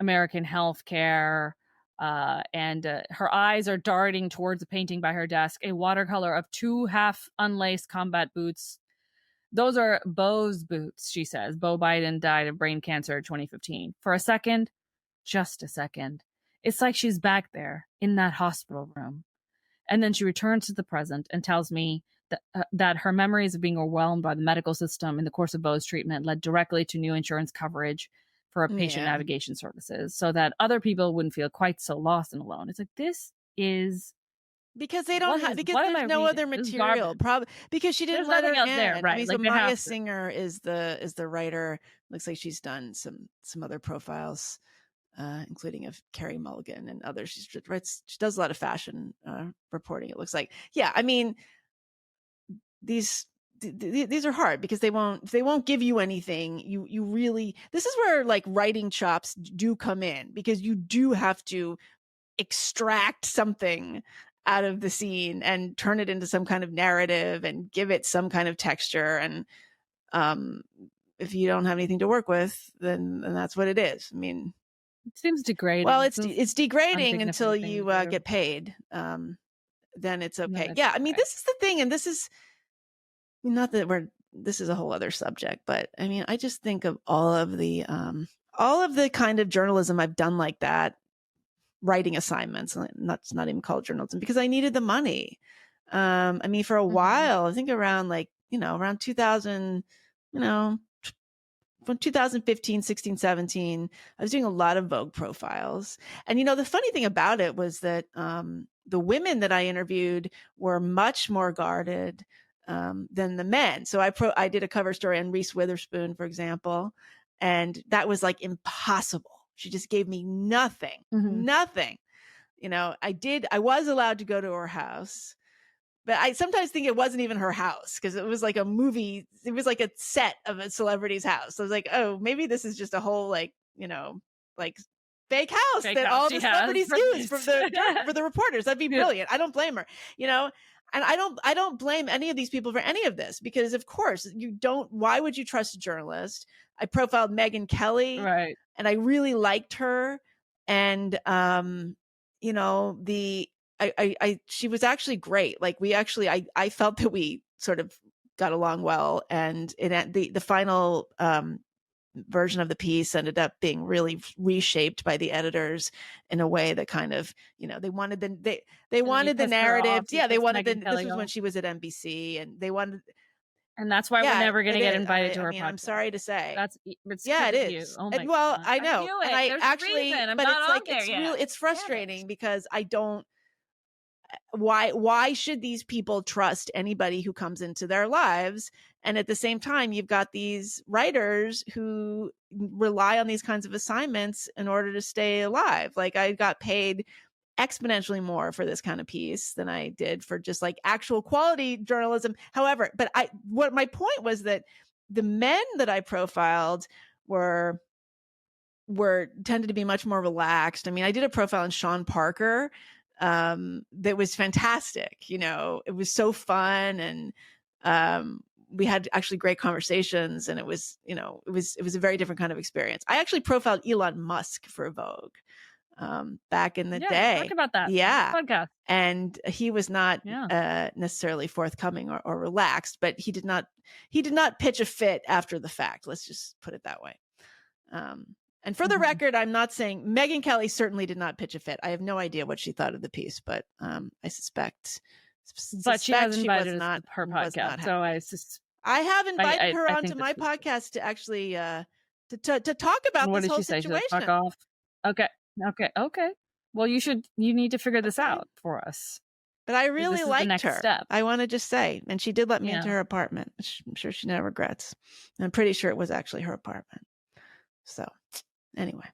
American healthcare, and her eyes are darting towards a painting by her desk, a watercolor of 2 half unlaced combat boots. Those are Beau's boots, she says. Beau Biden died of brain cancer in 2015. For a second, just a second, it's like she's back there in that hospital room. And then she returns to the present and tells me that her memories of being overwhelmed by the medical system in the course of Beau's treatment led directly to new insurance coverage for patient navigation services, so that other people wouldn't feel quite so lost and alone. It's like, this is...
Because they don't have, because there's no other material. Probably because she didn't let her in.
There, right?
I mean, so Maya Singer is the writer. Looks like she's done some other profiles, including of Carrie Mulligan and others. She does a lot of fashion reporting, it looks like. Yeah, I mean, these are hard because they won't give you anything. You really, this is where like writing chops do come in, because you do have to extract something out of the scene and turn it into some kind of narrative and give it some kind of texture. And if you don't have anything to work with, then that's what it is. I mean,
it seems degrading.
Well, it's degrading until you get paid. Then it's okay. No, yeah, I mean, this is the thing, and this is not that this is a whole other subject, but I mean, I just think of all of the kind of journalism I've done like that, writing assignments, and that's not even called journalism, because I needed the money. I mean, for a while, I think around 2000, from 2015, 16, 17, I was doing a lot of Vogue profiles. And, the funny thing about it was that the women that I interviewed were much more guarded than the men. So I did a cover story on Reese Witherspoon, for example, and that was like impossible. She just gave me nothing. I was allowed to go to her house, but I sometimes think it wasn't even her house, because it was like a movie. It was like a set of a celebrity's house. So I was like, oh, maybe this is just a whole like fake house that all the celebrities use for the reporters. That'd be brilliant. I don't blame her, you know. And I don't blame any of these people for any of this, because of course why would you trust a journalist? I profiled Meghan Kelly,
right,
and I really liked her. And, you know, she was actually great. Like I felt that we sort of got along well. And the final, version of the piece ended up being really reshaped by the editors in a way that kind of, you know, they wanted the narrative. Yeah, they wanted this was when she was at NBC, and they wanted,
and that's why we're never going to get invited to her podcast.
I'm sorry to say,
it's
it is.
Oh
and, well, God. I know, and I actually, but it's like it's frustrating because I don't. Why should these people trust anybody who comes into their lives? And at the same time, you've got these writers who rely on these kinds of assignments in order to stay alive. Like, I got paid exponentially more for this kind of piece than I did for just like actual quality journalism. However, what my point was that the men that I profiled were tended to be much more relaxed. I mean, I did a profile on Sean Parker, that was fantastic. You know, it was so fun, and we had actually great conversations, and it was, you know, it was a very different kind of experience. I actually profiled Elon Musk for Vogue back in the day.
Talk about that.
Yeah.
Podcast.
And he was not necessarily forthcoming or relaxed, but he did not pitch a fit after the fact. Let's just put it that way. And for the record, I'm not saying Meghan Kelly certainly did not pitch a fit. I have no idea what she thought of the piece, but I suspect.
But she has invited us to her podcast, so
I have invited her onto my podcast to actually to talk about this whole situation.
Fuck off. Okay. Well, you need to figure this out for us.
But I really liked her. Step. I want to just say, and she did let me into her apartment, which I'm sure she never regrets. I'm pretty sure it was actually her apartment. So. Anyway,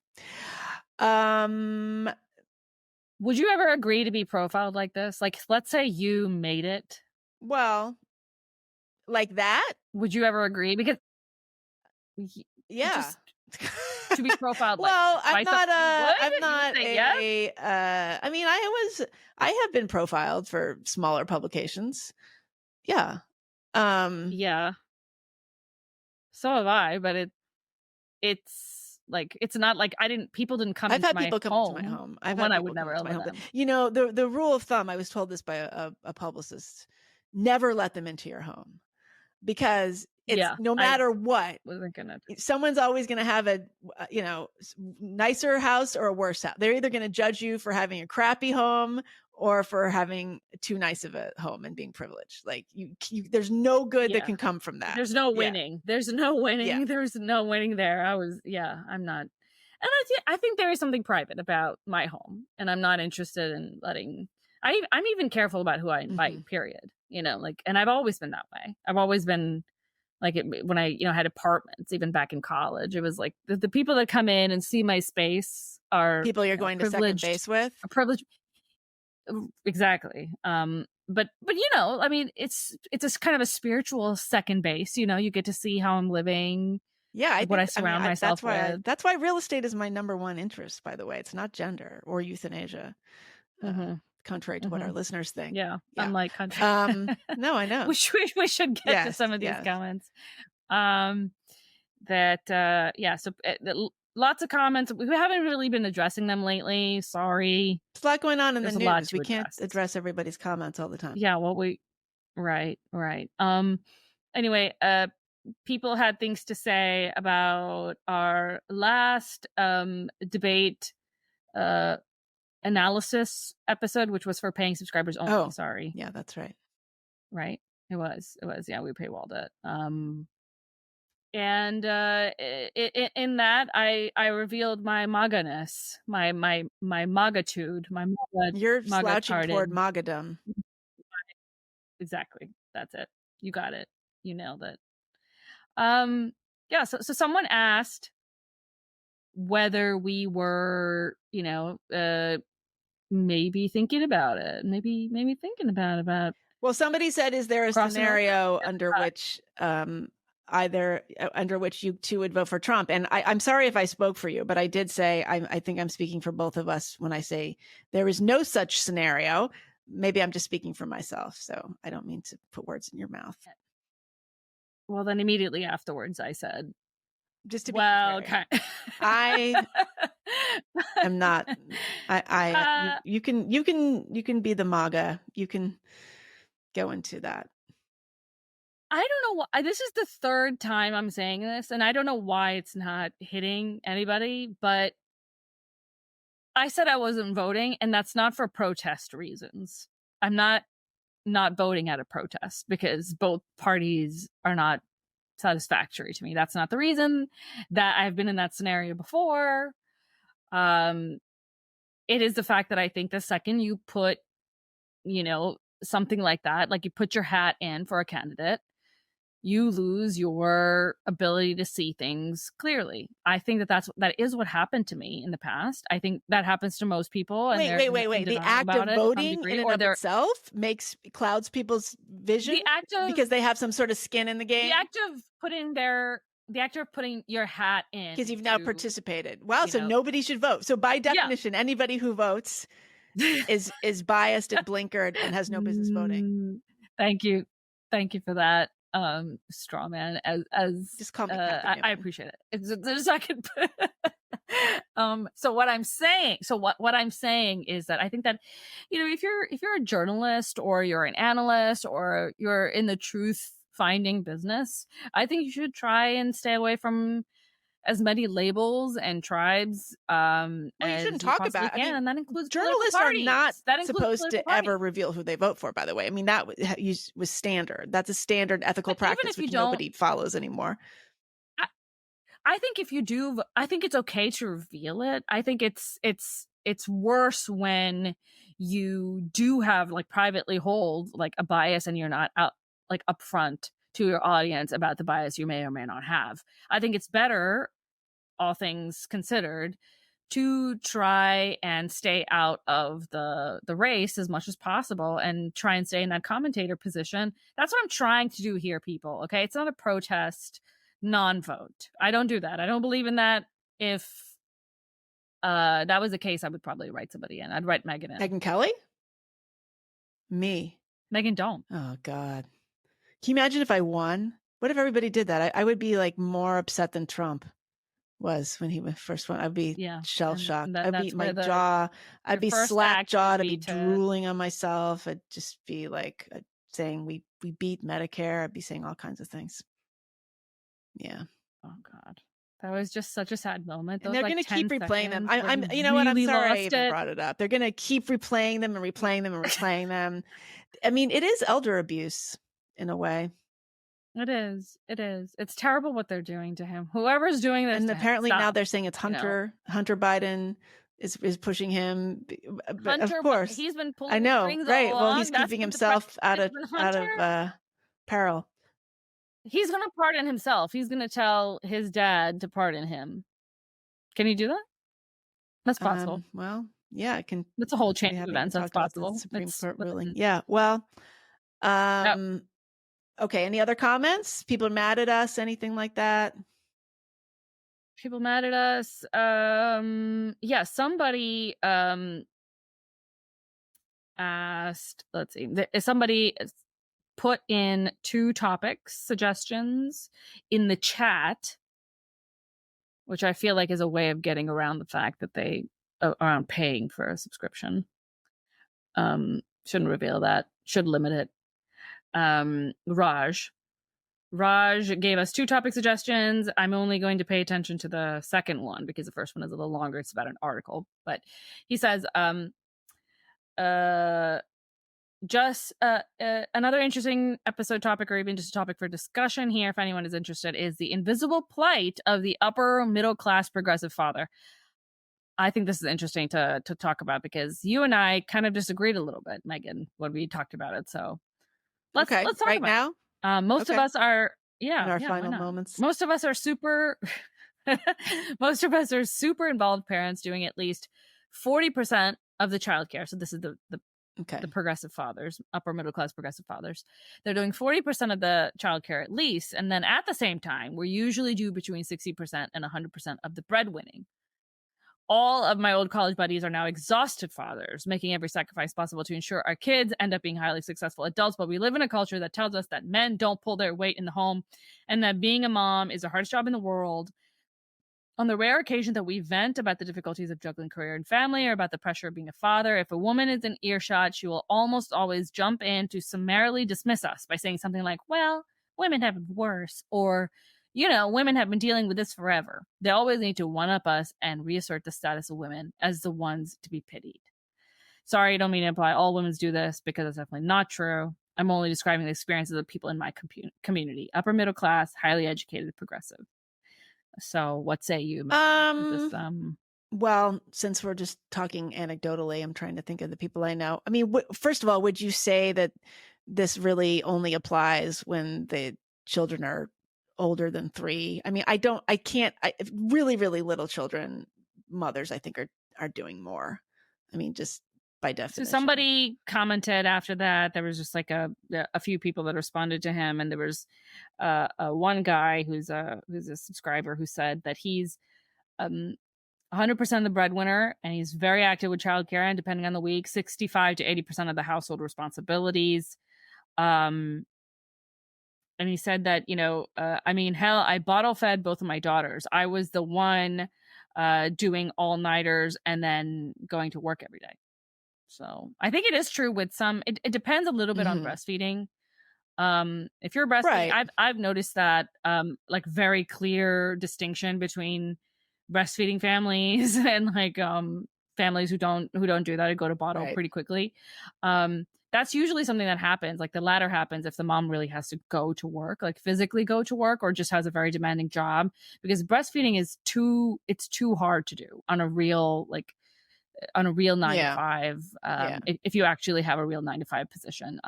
would you ever agree to be profiled like this? Like, let's say you made it.
Well, like that?
Would you ever agree? Because to be profiled.
Well, I'm not I mean, I have been profiled for smaller publications. Yeah.
Yeah. So have I, but it's like, it's not like people didn't come into my home. I've had people come into my home. I would never let them.
You know, the rule of thumb, I was told this by a publicist, never let them into your home, because it's no matter what, someone's always going to have a, you know, nicer house or a worse house. They're either going to judge you for having a crappy home or for having too nice of a home and being privileged. Like you there's no good that can come from that.
There's no winning. Yeah. There's no winning. Yeah. There's no winning there. I'm not. And I think there is something private about my home, and I'm not interested in letting, I'm even careful about who I invite, period. You know, like, and I've always been that way. I've always been like, when I, you know, had apartments, even back in college, it was like the people that come in and see my space are
people you're going to second base with.
A privilege. Exactly. But you know, I mean, it's a kind of a spiritual second base. You know, you get to see how I'm living.
Yeah,
I surround myself with.
That's why real estate is my number one interest. By the way, it's not gender or euthanasia, contrary to what our listeners think.
Yeah. Unlike country.
No, I know.
we should get to some of these comments. So lots of comments. We haven't really been addressing them lately. Sorry.
There's a lot going on in the news. We can't address everybody's comments all the time.
Yeah, well, right. Anyway, people had things to say about our last debate analysis episode, which was for paying subscribers only. Oh, sorry.
Yeah, that's right.
Right. It was. Yeah, we paywalled it. And in that, I revealed my MAGA-ness, my MAGA-tude, my MAGA.
You're slouching toward MAGA-dom.
Exactly. That's it. You got it. You nailed it. Yeah. So someone asked whether we were, you know, maybe thinking about it, maybe thinking about.
Well, somebody said, is there a scenario under which either under which you two would vote for Trump. And I'm sorry if I spoke for you, but I did say I think I'm speaking for both of us when I say there is no such scenario. Maybe I'm just speaking for myself, so I don't mean to put words in your mouth.
Well, then immediately afterwards, I said,
just to be
well,
I am not. You can be the MAGA. You can go into that.
I don't know why. This is the third time I'm saying this, and I don't know why it's not hitting anybody, but I said I wasn't voting, and that's not for protest reasons. I'm not voting at a protest because both parties are not satisfactory to me. That's not the reason. That I've been in that scenario before. It is the fact that I think the second you put, something like that, like you put your hat in for a candidate, you lose your ability to see things clearly. I think that is what happened to me in the past. I think that happens to most people. And
wait. The act of voting in and of itself clouds people's vision because they have some sort of skin in the game.
The act of putting your hat in
because you've now participated. Wow, so nobody should vote. So by definition, anybody who votes is biased and blinkered and has no business voting.
Thank you for that. Straw man, as
just call me
I appreciate it. It's a second. So what I'm saying is that I think that if you're a journalist or you're an analyst or you're in the truth finding business, I think you should try and stay away from as many labels and tribes.
You shouldn't talk about.
And that includes
journalists are not supposed to ever reveal who they vote for. By the way, I mean that was standard. That's a standard ethical practice which nobody follows anymore.
I think if you do, I think it's okay to reveal it. I think it's worse when you do have like privately hold like a bias and you're not out like upfront to your audience about the bias you may or may not have. I think it's better, all things considered, to try and stay out of the race as much as possible and try and stay in that commentator position. That's what I'm trying to do here, people. Okay, it's not a protest, non-vote. I don't do that. I don't believe in that. If that was the case, I would probably write somebody in. I'd write Meghan in.
Megyn Kelly? Me.
Meghan don't.
Oh God. Can you imagine if I won? What if everybody did that? I would be like more upset than Trump was when he first won. I'd be shell shocked. I'd be my jaw. I'd be slack jawed. I'd be drooling on myself. I'd just be like saying we beat Medicare. I'd be saying all kinds of things. Yeah.
Oh God. That was just such a sad moment.
And they're going to keep replaying them. I'm you know what? I'm sorry I even brought it up. They're going to keep replaying them and replaying them and replaying them. I mean, it is elder abuse in a way.
It is. It's terrible what they're doing to him. Whoever's doing this.
And apparently now they're saying it's Hunter. Hunter Biden is pushing him.
Hunter,
of course.
He's been pulling
I know,
strings
right.
all
Well,
along.
he's keeping himself out of peril.
He's going to pardon himself. He's going to tell his dad to pardon him. Can he do that? That's possible.
Well, yeah, it can.
That's a whole chain of events. That's possible.
Supreme Court ruling. Yeah. Well, okay. Any other comments? People are mad at us? Anything like that?
People mad at us? Yeah. Somebody asked. Let's see. Somebody put in 2 topics suggestions in the chat, which I feel like is a way of getting around the fact that they are paying for a subscription. Shouldn't reveal that. Should limit it. Raj gave us 2 topic suggestions. I'm only going to pay attention to the second one because the first one is a little longer. It's about an article, but he says, just another interesting episode topic, or even just a topic for discussion here, if anyone is interested, is the invisible plight of the upper middle class progressive father. I think this is interesting to talk about because you and I kind of disagreed a little bit, Meghan, when we talked about it. So let's talk
right
about
now.
Most of us are
in our final moments.
Most of us are super involved parents doing at least 40% of the childcare. So this is the
Okay.
The progressive fathers, upper middle class progressive fathers. They're doing 40% of the childcare at least. And then at the same time, we usually do between 60% and 100% of the breadwinning. All of my old college buddies are now exhausted fathers, making every sacrifice possible to ensure our kids end up being highly successful adults. But we live in a culture that tells us that men don't pull their weight in the home and that being a mom is the hardest job in the world. On the rare occasion that we vent about the difficulties of juggling career and family or about the pressure of being a father, if a woman is in earshot, she will almost always jump in to summarily dismiss us by saying something like, well, women have it worse, or, women have been dealing with this forever. They always need to one-up us and reassert the status of women as the ones to be pitied. Sorry, I don't mean to imply all women do this, because that's definitely not true. I'm only describing the experiences of people in my community, upper middle class, highly educated, progressive. So what say you?
Well, since we're just talking anecdotally, I'm trying to think of the people I know. I mean, first of all, would you say that this really only applies when the children are older than 3? I mean, really, really little children, mothers, I think are doing more. I mean, just by definition.
So somebody commented after that. There was just like a few people that responded to him, and there was one guy who's a subscriber who said that he's 100% the breadwinner, and he's very active with childcare, and depending on the week, 65 to 80% of the household responsibilities. And he said that, I mean, hell, I bottle fed both of my daughters. I was the one doing all-nighters and then going to work every day. So I think it is true with some. It depends a little bit on breastfeeding. If you're breastfeeding, right. I've noticed that like very clear distinction between breastfeeding families and like families who don't do that and go to bottle pretty quickly. That's usually something that happens. Like the latter happens if the mom really has to go to work, like physically go to work, or just has a very demanding job, because breastfeeding is too hard to do on a real 9 to 5, if you actually have a real 9 to 5 position.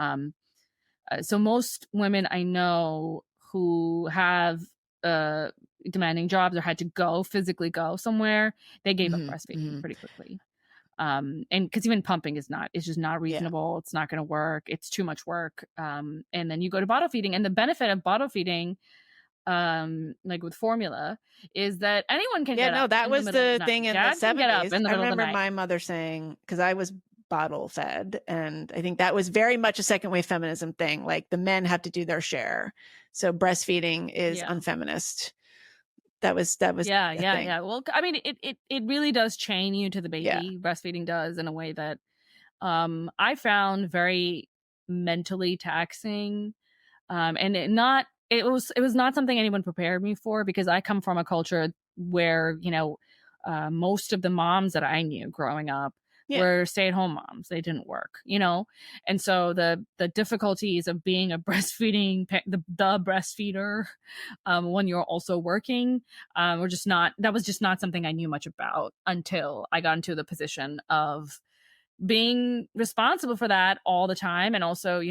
So most women I know who have demanding jobs or had to physically go somewhere, they gave up breastfeeding pretty quickly. And because even pumping it's just not reasonable. It's not going to work. It's too much work. And then you go to bottle feeding, and the benefit of bottle feeding, like with formula, is that anyone can get up.
That was the thing in the 70s.
I
remember my mother saying, because I was bottle fed, and I think that was very much a second wave feminism thing. Like the men have to do their share, so breastfeeding is unfeminist. That was thing.
Well, I mean, it really does chain you to the baby. Breastfeeding does, in a way that I found very mentally taxing, and it was not something anyone prepared me for, because I come from a culture where most of the moms that I knew growing up were stay-at-home moms. They didn't work, and so the difficulties of being a breastfeeding the breastfeeder when you're also working were just not. That was just not something I knew much about until I got into the position of being responsible for that all the time, and also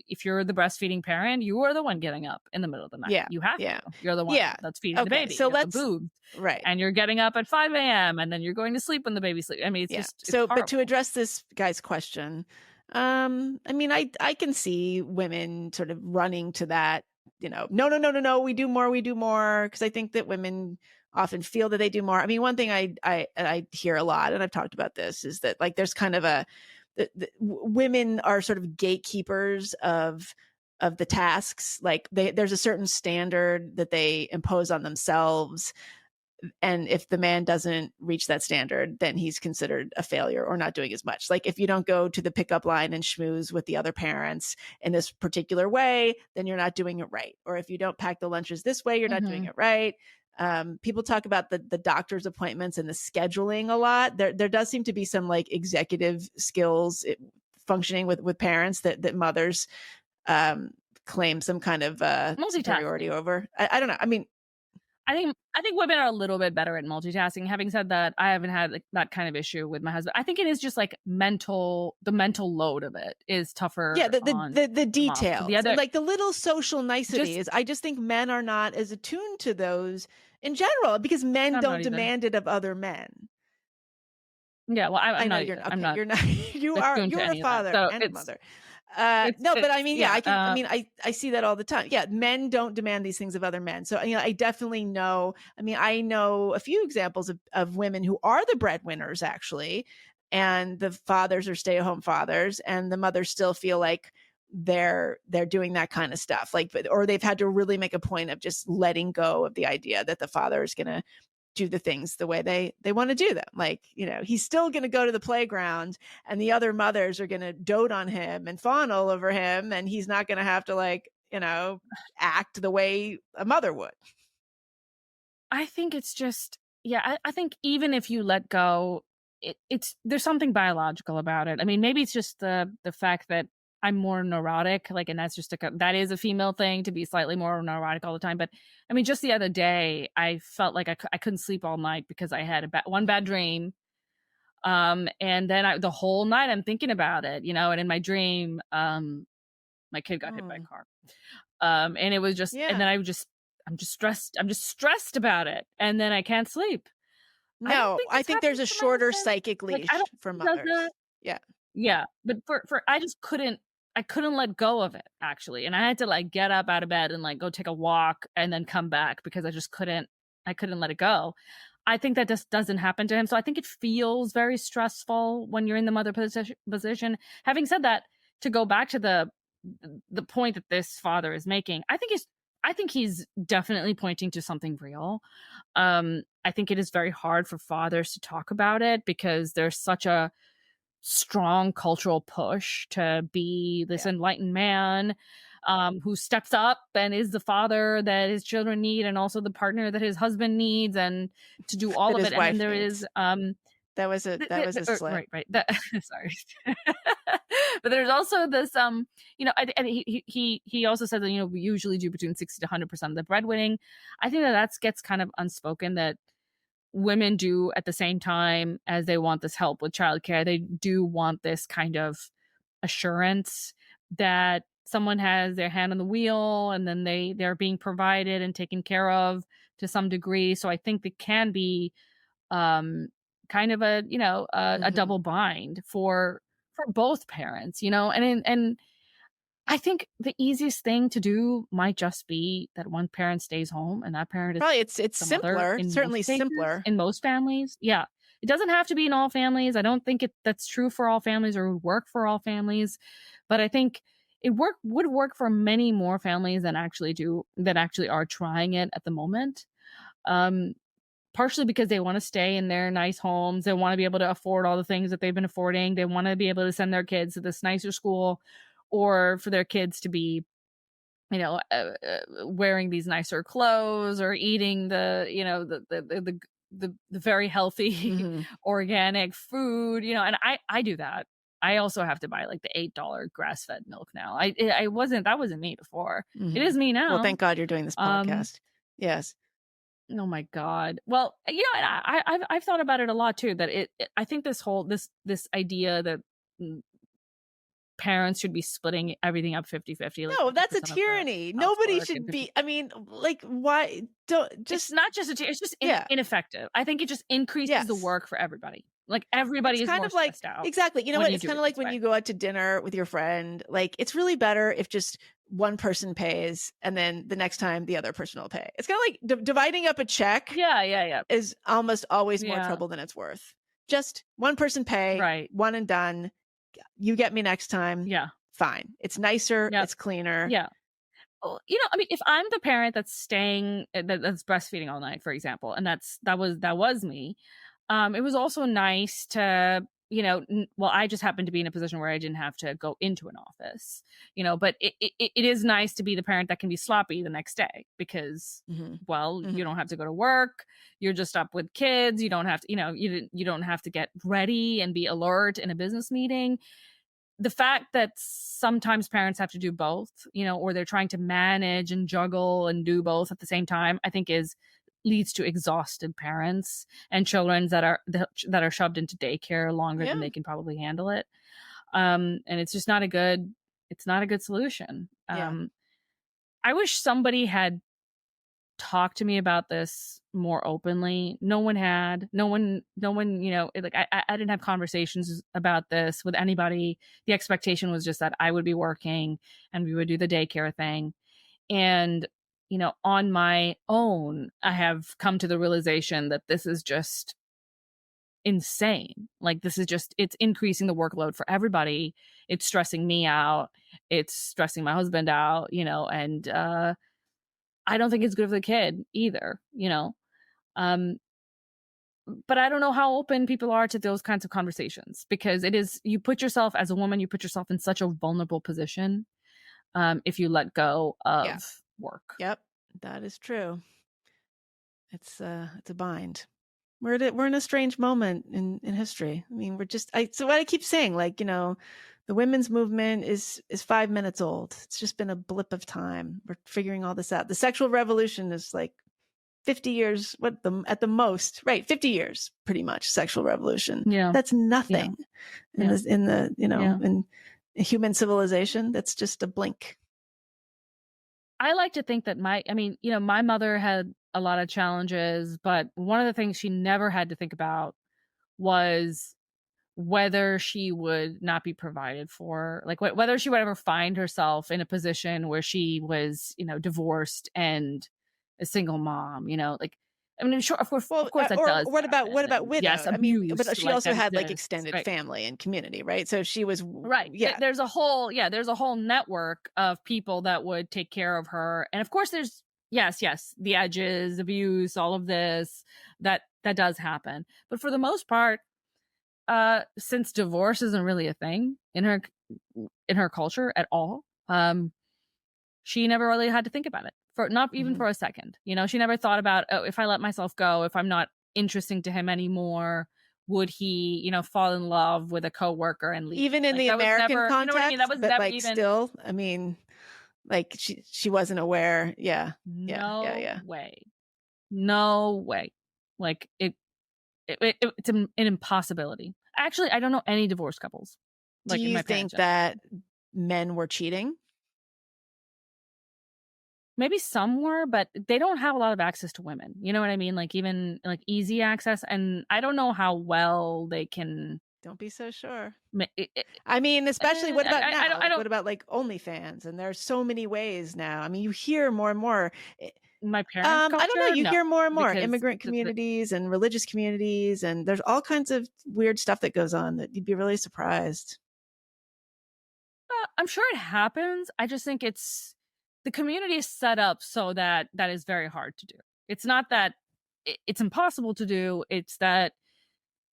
if you're the breastfeeding parent, you are the one getting up in the middle of the night. You have to. You're the one that's feeding the baby.
So let's
boobs, and you're getting up at 5 a.m. and then you're going to sleep when the baby sleeps. I mean, it's just
but to address this guy's question, I mean, I can see women sort of running to that. No, we do more, because I think that women often feel that they do more. I mean, one thing I hear a lot, and I've talked about this, is that like there's kind of the women are sort of gatekeepers of the tasks. Like there's a certain standard that they impose on themselves, and if the man doesn't reach that standard, then he's considered a failure or not doing as much. Like if you don't go to the pickup line and schmooze with the other parents in this particular way, then you're not doing it right. Or if you don't pack the lunches this way, you're not doing it right. People talk about the doctor's appointments and the scheduling a lot. There does seem to be some like executive skills functioning with parents that mothers claim some kind of superiority over. I don't know. I mean,
I think women are a little bit better at multitasking. Having said that, I haven't had like that kind of issue with my husband. I think it is just like the mental load of it is tougher.
Yeah, the details, like the little social niceties. I just think men are not as attuned to those in general, because men don't demand it of other men.
Yeah, well,
I
I'm
know
not
you're
even,
not.
I'm
Okay,
not
you're not.
attuned to
You're a
any of that.
father
So
and a mother. No, but I
it's
mean, yeah,
yeah,
I can. I mean, I see that all the time. Yeah, men don't demand these things of other men. So I definitely know. I mean, I know a few examples of women who are the breadwinners actually, and the fathers are stay-at-home fathers, and the mothers still feel like they're doing that kind of stuff, like, or they've had to really make a point of just letting go of the idea that the father is going to do the things the way they want to do them. Like, he's still going to go to the playground and the other mothers are going to dote on him and fawn all over him. And he's not going to have to act the way a mother would.
I think it's just, yeah, I think even if you let go, there's something biological about it. I mean, maybe it's just the fact that I'm more neurotic, like, and that's just that is a female thing to be slightly more neurotic all the time. But I mean, just the other day, I felt like I couldn't sleep all night because I had one bad dream. And then the whole night I'm thinking about it, and in my dream, my kid got hit by a car. And it was just, and then I'm just stressed. I'm just stressed about it. And then I can't sleep.
No, I think there's a shorter psychic leash for mothers. Yeah.
Yeah. But I couldn't let go of it actually. And I had to like get up out of bed and like go take a walk and then come back because I couldn't let it go. I think that just doesn't happen to him. So I think it feels very stressful when you're in the mother position. Having said that, to go back to the point that this father is making, I think he's definitely pointing to something real. I think it is very hard for fathers to talk about it because there's such a strong cultural push to be this enlightened man who steps up and is the father that his children need and also the partner that his husband needs and to do all of it. And then there is
that was a slip.
Right. Sorry. But there's also this, and he also said that, we usually do between 60 to 100% of the breadwinning. I think that gets kind of unspoken that women do at the same time as they want this help with childcare. They do want this kind of assurance that someone has their hand on the wheel and then they're being provided and taken care of to some degree. So I think it can be, kind of a double bind for both parents, and I think the easiest thing to do might just be that one parent stays home and that parent is
probably it's simpler, certainly simpler
in most families. Yeah. It doesn't have to be in all families. I don't think that's true for all families or would work for all families, but I think it would work for many more families than actually are trying it at the moment. Partially because they want to stay in their nice homes. They want to be able to afford all the things that they've been affording. They want to be able to send their kids to this nicer school or for their kids to be, wearing these nicer clothes or eating the very healthy organic food, and I do that. I also have to buy like the $8 grass-fed milk now. That wasn't me before. It is me now.
Well, thank God you're doing this podcast. Yes.
Oh my God. Well, and I've thought about it a lot too, that I think this idea that parents should be splitting everything up 50-50.
No, that's a tyranny. Nobody should be. I mean, like, why
it's not just a tyranny, it's just ineffective. I think it just increases the work for everybody. Like everybody is kind of like out.
Exactly. You know what? It's kind of like when you go out to dinner with your friend. Like it's really better if just one person pays and then the next time the other person will pay. It's kind of like dividing up a check.
Yeah.
Is almost always more trouble than it's worth. Just one person pay, right? One and done. You get me next time.
Yeah.
Fine. It's nicer. It's cleaner.
Yeah. Well, I mean, if I'm the parent that's staying, that's breastfeeding all night, for example, and that was me. It was also nice to, well, I just happened to be in a position where I didn't have to go into an office, but it is nice to be the parent that can be sloppy the next day because, you don't have to go to work. You're just up with kids. You don't have to, you don't have to get ready and be alert in a business meeting. The fact that sometimes parents have to do both, or they're trying to manage and juggle and do both at the same time, I think leads to exhausted parents and children that are shoved into daycare longer than they can probably handle it. And it's just not a good solution. I wish somebody had talked to me about this more openly. No one, like I didn't have conversations about this with anybody. The expectation was just that I would be working and we would do the daycare thing. And, on my own, I have come to the realization that this is just insane. Like, it's increasing the workload for everybody. It's stressing me out. It's stressing my husband out, and I don't think it's good for the kid either, Um, but I don't know how open people are to those kinds of conversations, because you put yourself as a woman, you put yourself in such a vulnerable position if you let go of work.
Yep, that is true. It's a bind. We're in a strange moment in history. I mean, so what I keep saying, like, the women's movement is 5 minutes old. It's just been a blip of time. We're figuring all this out. The sexual revolution is like 50 years, at the most, right? 50 years, pretty much, sexual revolution.
Yeah.
That's nothing in human civilization. That's just a blink.
I like to think that my mother had a lot of challenges, but one of the things she never had to think about was whether she would not be provided for, like whether she would ever find herself in a position where she was, divorced and a single mom, like, I mean, sure, of course that does.
What about widow?
Yes,
I mean, but she also had like
exists,
extended
right?
family and community, right? So she was
right.
Yeah,
there's a whole network of people that would take care of her, and of course, there's the edges, abuse, all of this that does happen, but for the most part, since divorce isn't really a thing in her culture at all, she never really had to think about it, for not even for a second. She never thought about, oh, if I let myself go, if I'm not interesting to him anymore, would he, fall in love with a coworker and leave?
Even in the American context,
what I mean? That was
but
never
like
even.
Still, I mean, like she wasn't aware.
No way. No way. Like it's an impossibility. Actually, I don't know any divorced couples.
Do you think that men were cheating?
Maybe some were, but they don't have a lot of access to women. You know what I mean? Like, even like easy access. And I don't know how well they can.
Don't be so sure. I mean, especially what about now?
I don't,
what about like OnlyFans? And there's so many ways now. I mean, you hear more and more.
My parents' culture,
I don't know. You hear more and more
because
immigrant communities and religious communities, and there's all kinds of weird stuff that goes on that you'd be really surprised.
I'm sure it happens. I just think the community is set up so that is very hard to do. It's not that it's impossible to do. It's that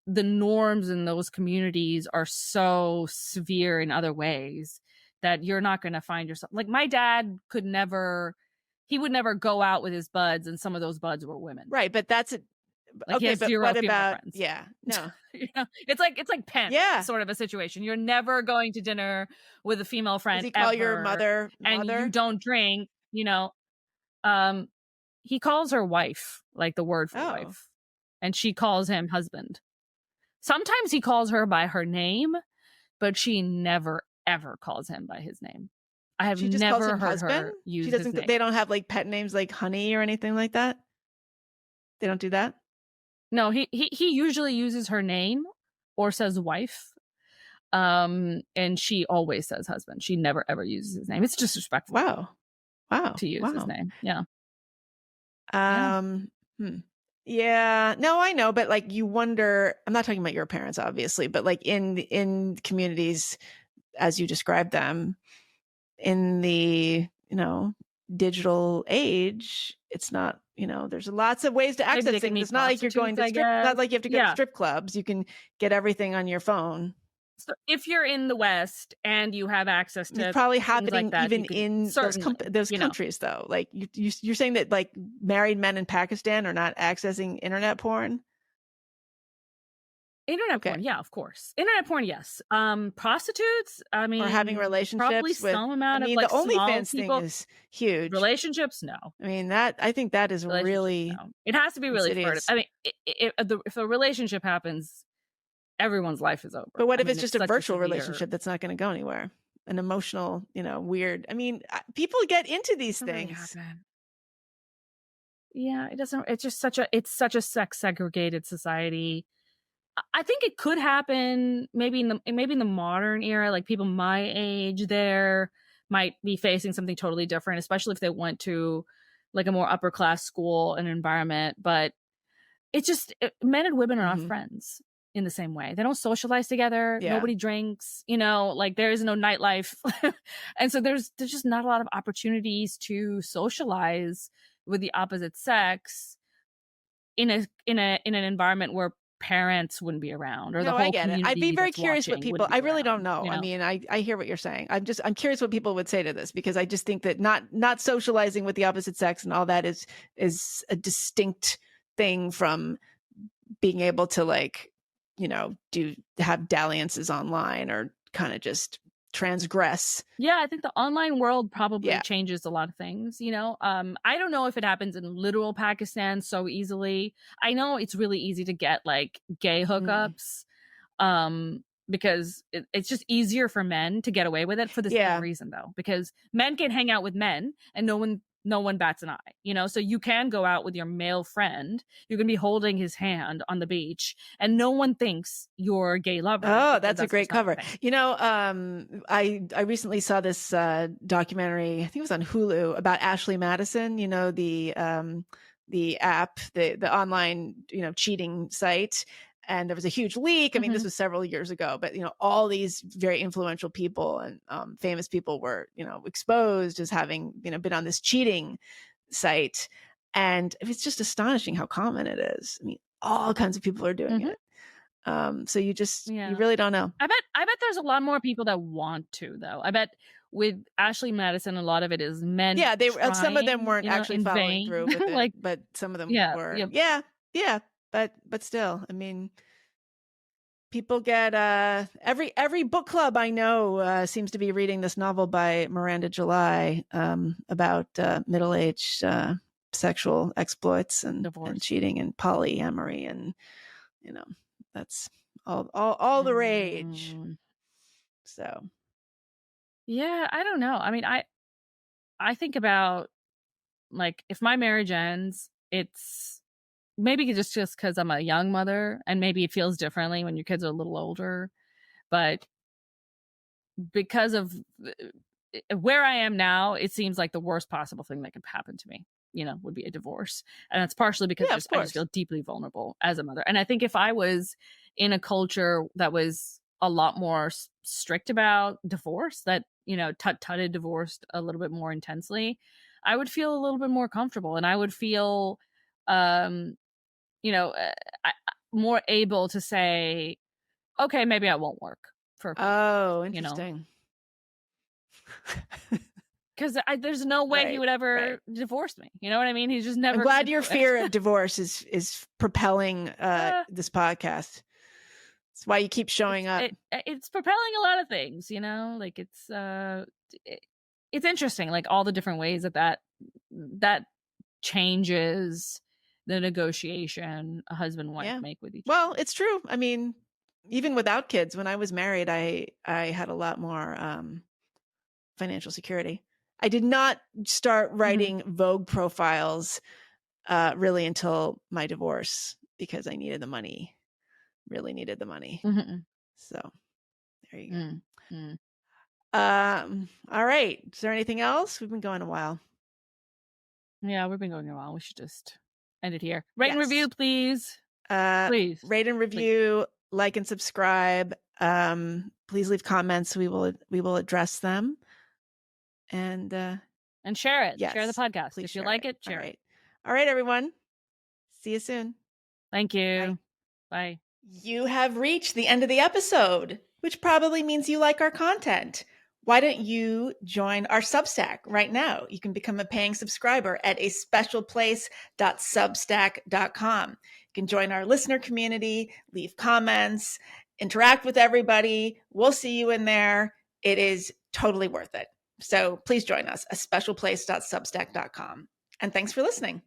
the norms in those communities are so severe in other ways that you're not going to find yourself. Like, my dad would never go out with his buds, and some of those buds were women.
Right, but that's it.
Like, okay, but what about friends?
Yeah, no.
It's like Penn, sort of a situation. You're never going to dinner with a female friend.
Does he call your mother?
And you don't drink, he calls her wife, like the word for wife, and she calls him husband. Sometimes he calls her by her name, but she never ever calls him by his name. I have never heard her use his name.
They don't have like pet names like Honey or anything like that. They don't do that.
No, he usually uses her name or says wife. And she always says husband. She never ever uses his name. It's disrespectful.
Wow.
To use his name. Yeah.
Yeah. No, I know, but like, you wonder, I'm not talking about your parents, obviously, but like in communities as you described them, in the, digital age, it's not, there's lots of ways to access things. It's not like you're going to not like you have to go to strip clubs. You can get everything on your phone.
So if you're in the West and you have access to,
it's probably happening
like that,
even in those countries, though. Like you're saying that like married men in Pakistan are not accessing internet porn.
Internet porn, yeah, of course. Internet porn, yes. Prostitutes, I mean,
or having relationships
probably
with
some amount of like
the OnlyFans
people.
Thing is huge.
Relationships, no.
I mean, I think that is really.
No. It has to be really furtive. I mean, if a relationship happens, everyone's life is over.
But what if it's just a virtual relationship that's not going to go anywhere? An emotional, weird. I mean, people get into these things.
Yeah, it doesn't. It's just it's such a sex segregated society. I think it could happen maybe in the modern era, like people my age there might be facing something totally different, especially if they went to like a more upper class school and environment. But it's just men and women are not friends in the same way. They don't socialize together.
Yeah.
Nobody drinks, like there is no nightlife. And so there's just not a lot of opportunities to socialize with the opposite sex in an environment where parents wouldn't be around, or the
No,
whole
I get it. I'd be
community
very
that's
curious what
watching
people,
wouldn't be
I really don't
around,
know. I mean, I hear what you're saying. I'm curious what people would say to this, because I just think that not socializing with the opposite sex and all that is a distinct thing from being able to, like, have dalliances online or kind of just transgress.
Yeah, I think the online world probably
Yeah.
changes a lot of things, I don't know if it happens in literal Pakistan so easily. I know it's really easy to get like gay hookups, because it's just easier for men to get away with it for the same reason, though, because men can hang out with men and no one bats an eye, so you can go out with your male friend. You can be holding his hand on the beach and no one thinks you're a gay lover.
Oh, that's a great cover. I recently saw this documentary, I think it was on Hulu, about Ashley Madison, the app, the online, cheating site. And there was a huge leak. I mean, this was several years ago, but, all these very influential people and famous people were, exposed as having, been on this cheating site. And it's just astonishing how common it is. I mean, all kinds of people are doing it. So you really don't know.
I bet there's a lot more people that want to, though. I bet with Ashley Madison, a lot of it is men.
Yeah, some of them
trying,
weren't actually following
vain.
through with it, but some of them were. Yeah. But still, I mean, people get every book club I know seems to be reading this novel by Miranda July about middle-aged sexual exploits and cheating and polyamory, and that's all the rage. So
yeah, I don't know. I mean, I think about, like, if my marriage ends, it's maybe just because I'm a young mother, and maybe it feels differently when your kids are a little older, but because of where I am now, it seems like the worst possible thing that could happen to me, would be a divorce. And that's partially because I just feel deeply vulnerable as a mother. And I think if I was in a culture that was a lot more strict about divorce, that, tutted divorced a little bit more intensely, I would feel a little bit more comfortable, and I would feel, more able to say, okay, maybe I won't work for.
Oh, interesting.
Because there's no way he would ever divorce me. You know what I mean? He's just never.
I'm glad your fear of divorce is propelling this podcast. That's why you keep showing up.
It's propelling a lot of things, like it's interesting, like all the different ways that changes the negotiation a husband and wife make with each other.
Well, it's true. I mean, even without kids, when I was married, I had a lot more financial security. I did not start writing Vogue profiles really until my divorce, because I needed the money. Really needed the money. So there you go. All right. Is there anything else? We've been going a while.
Yeah, we've been going a while. We should just end it here. Rate and review, please. Please.
Rate and review, like and subscribe. Please leave comments. We will address them. And
share it. Share the podcast. If you like it, share it.
All right, everyone. See you soon.
Thank you. Bye.
You have reached the end of the episode, which probably means you like our content. Why don't you join our Substack right now? You can become a paying subscriber at a specialplace.substack.com. You can join our listener community, leave comments, interact with everybody. We'll see you in there. It is totally worth it. So please join us, a specialplace.substack.com. And thanks for listening.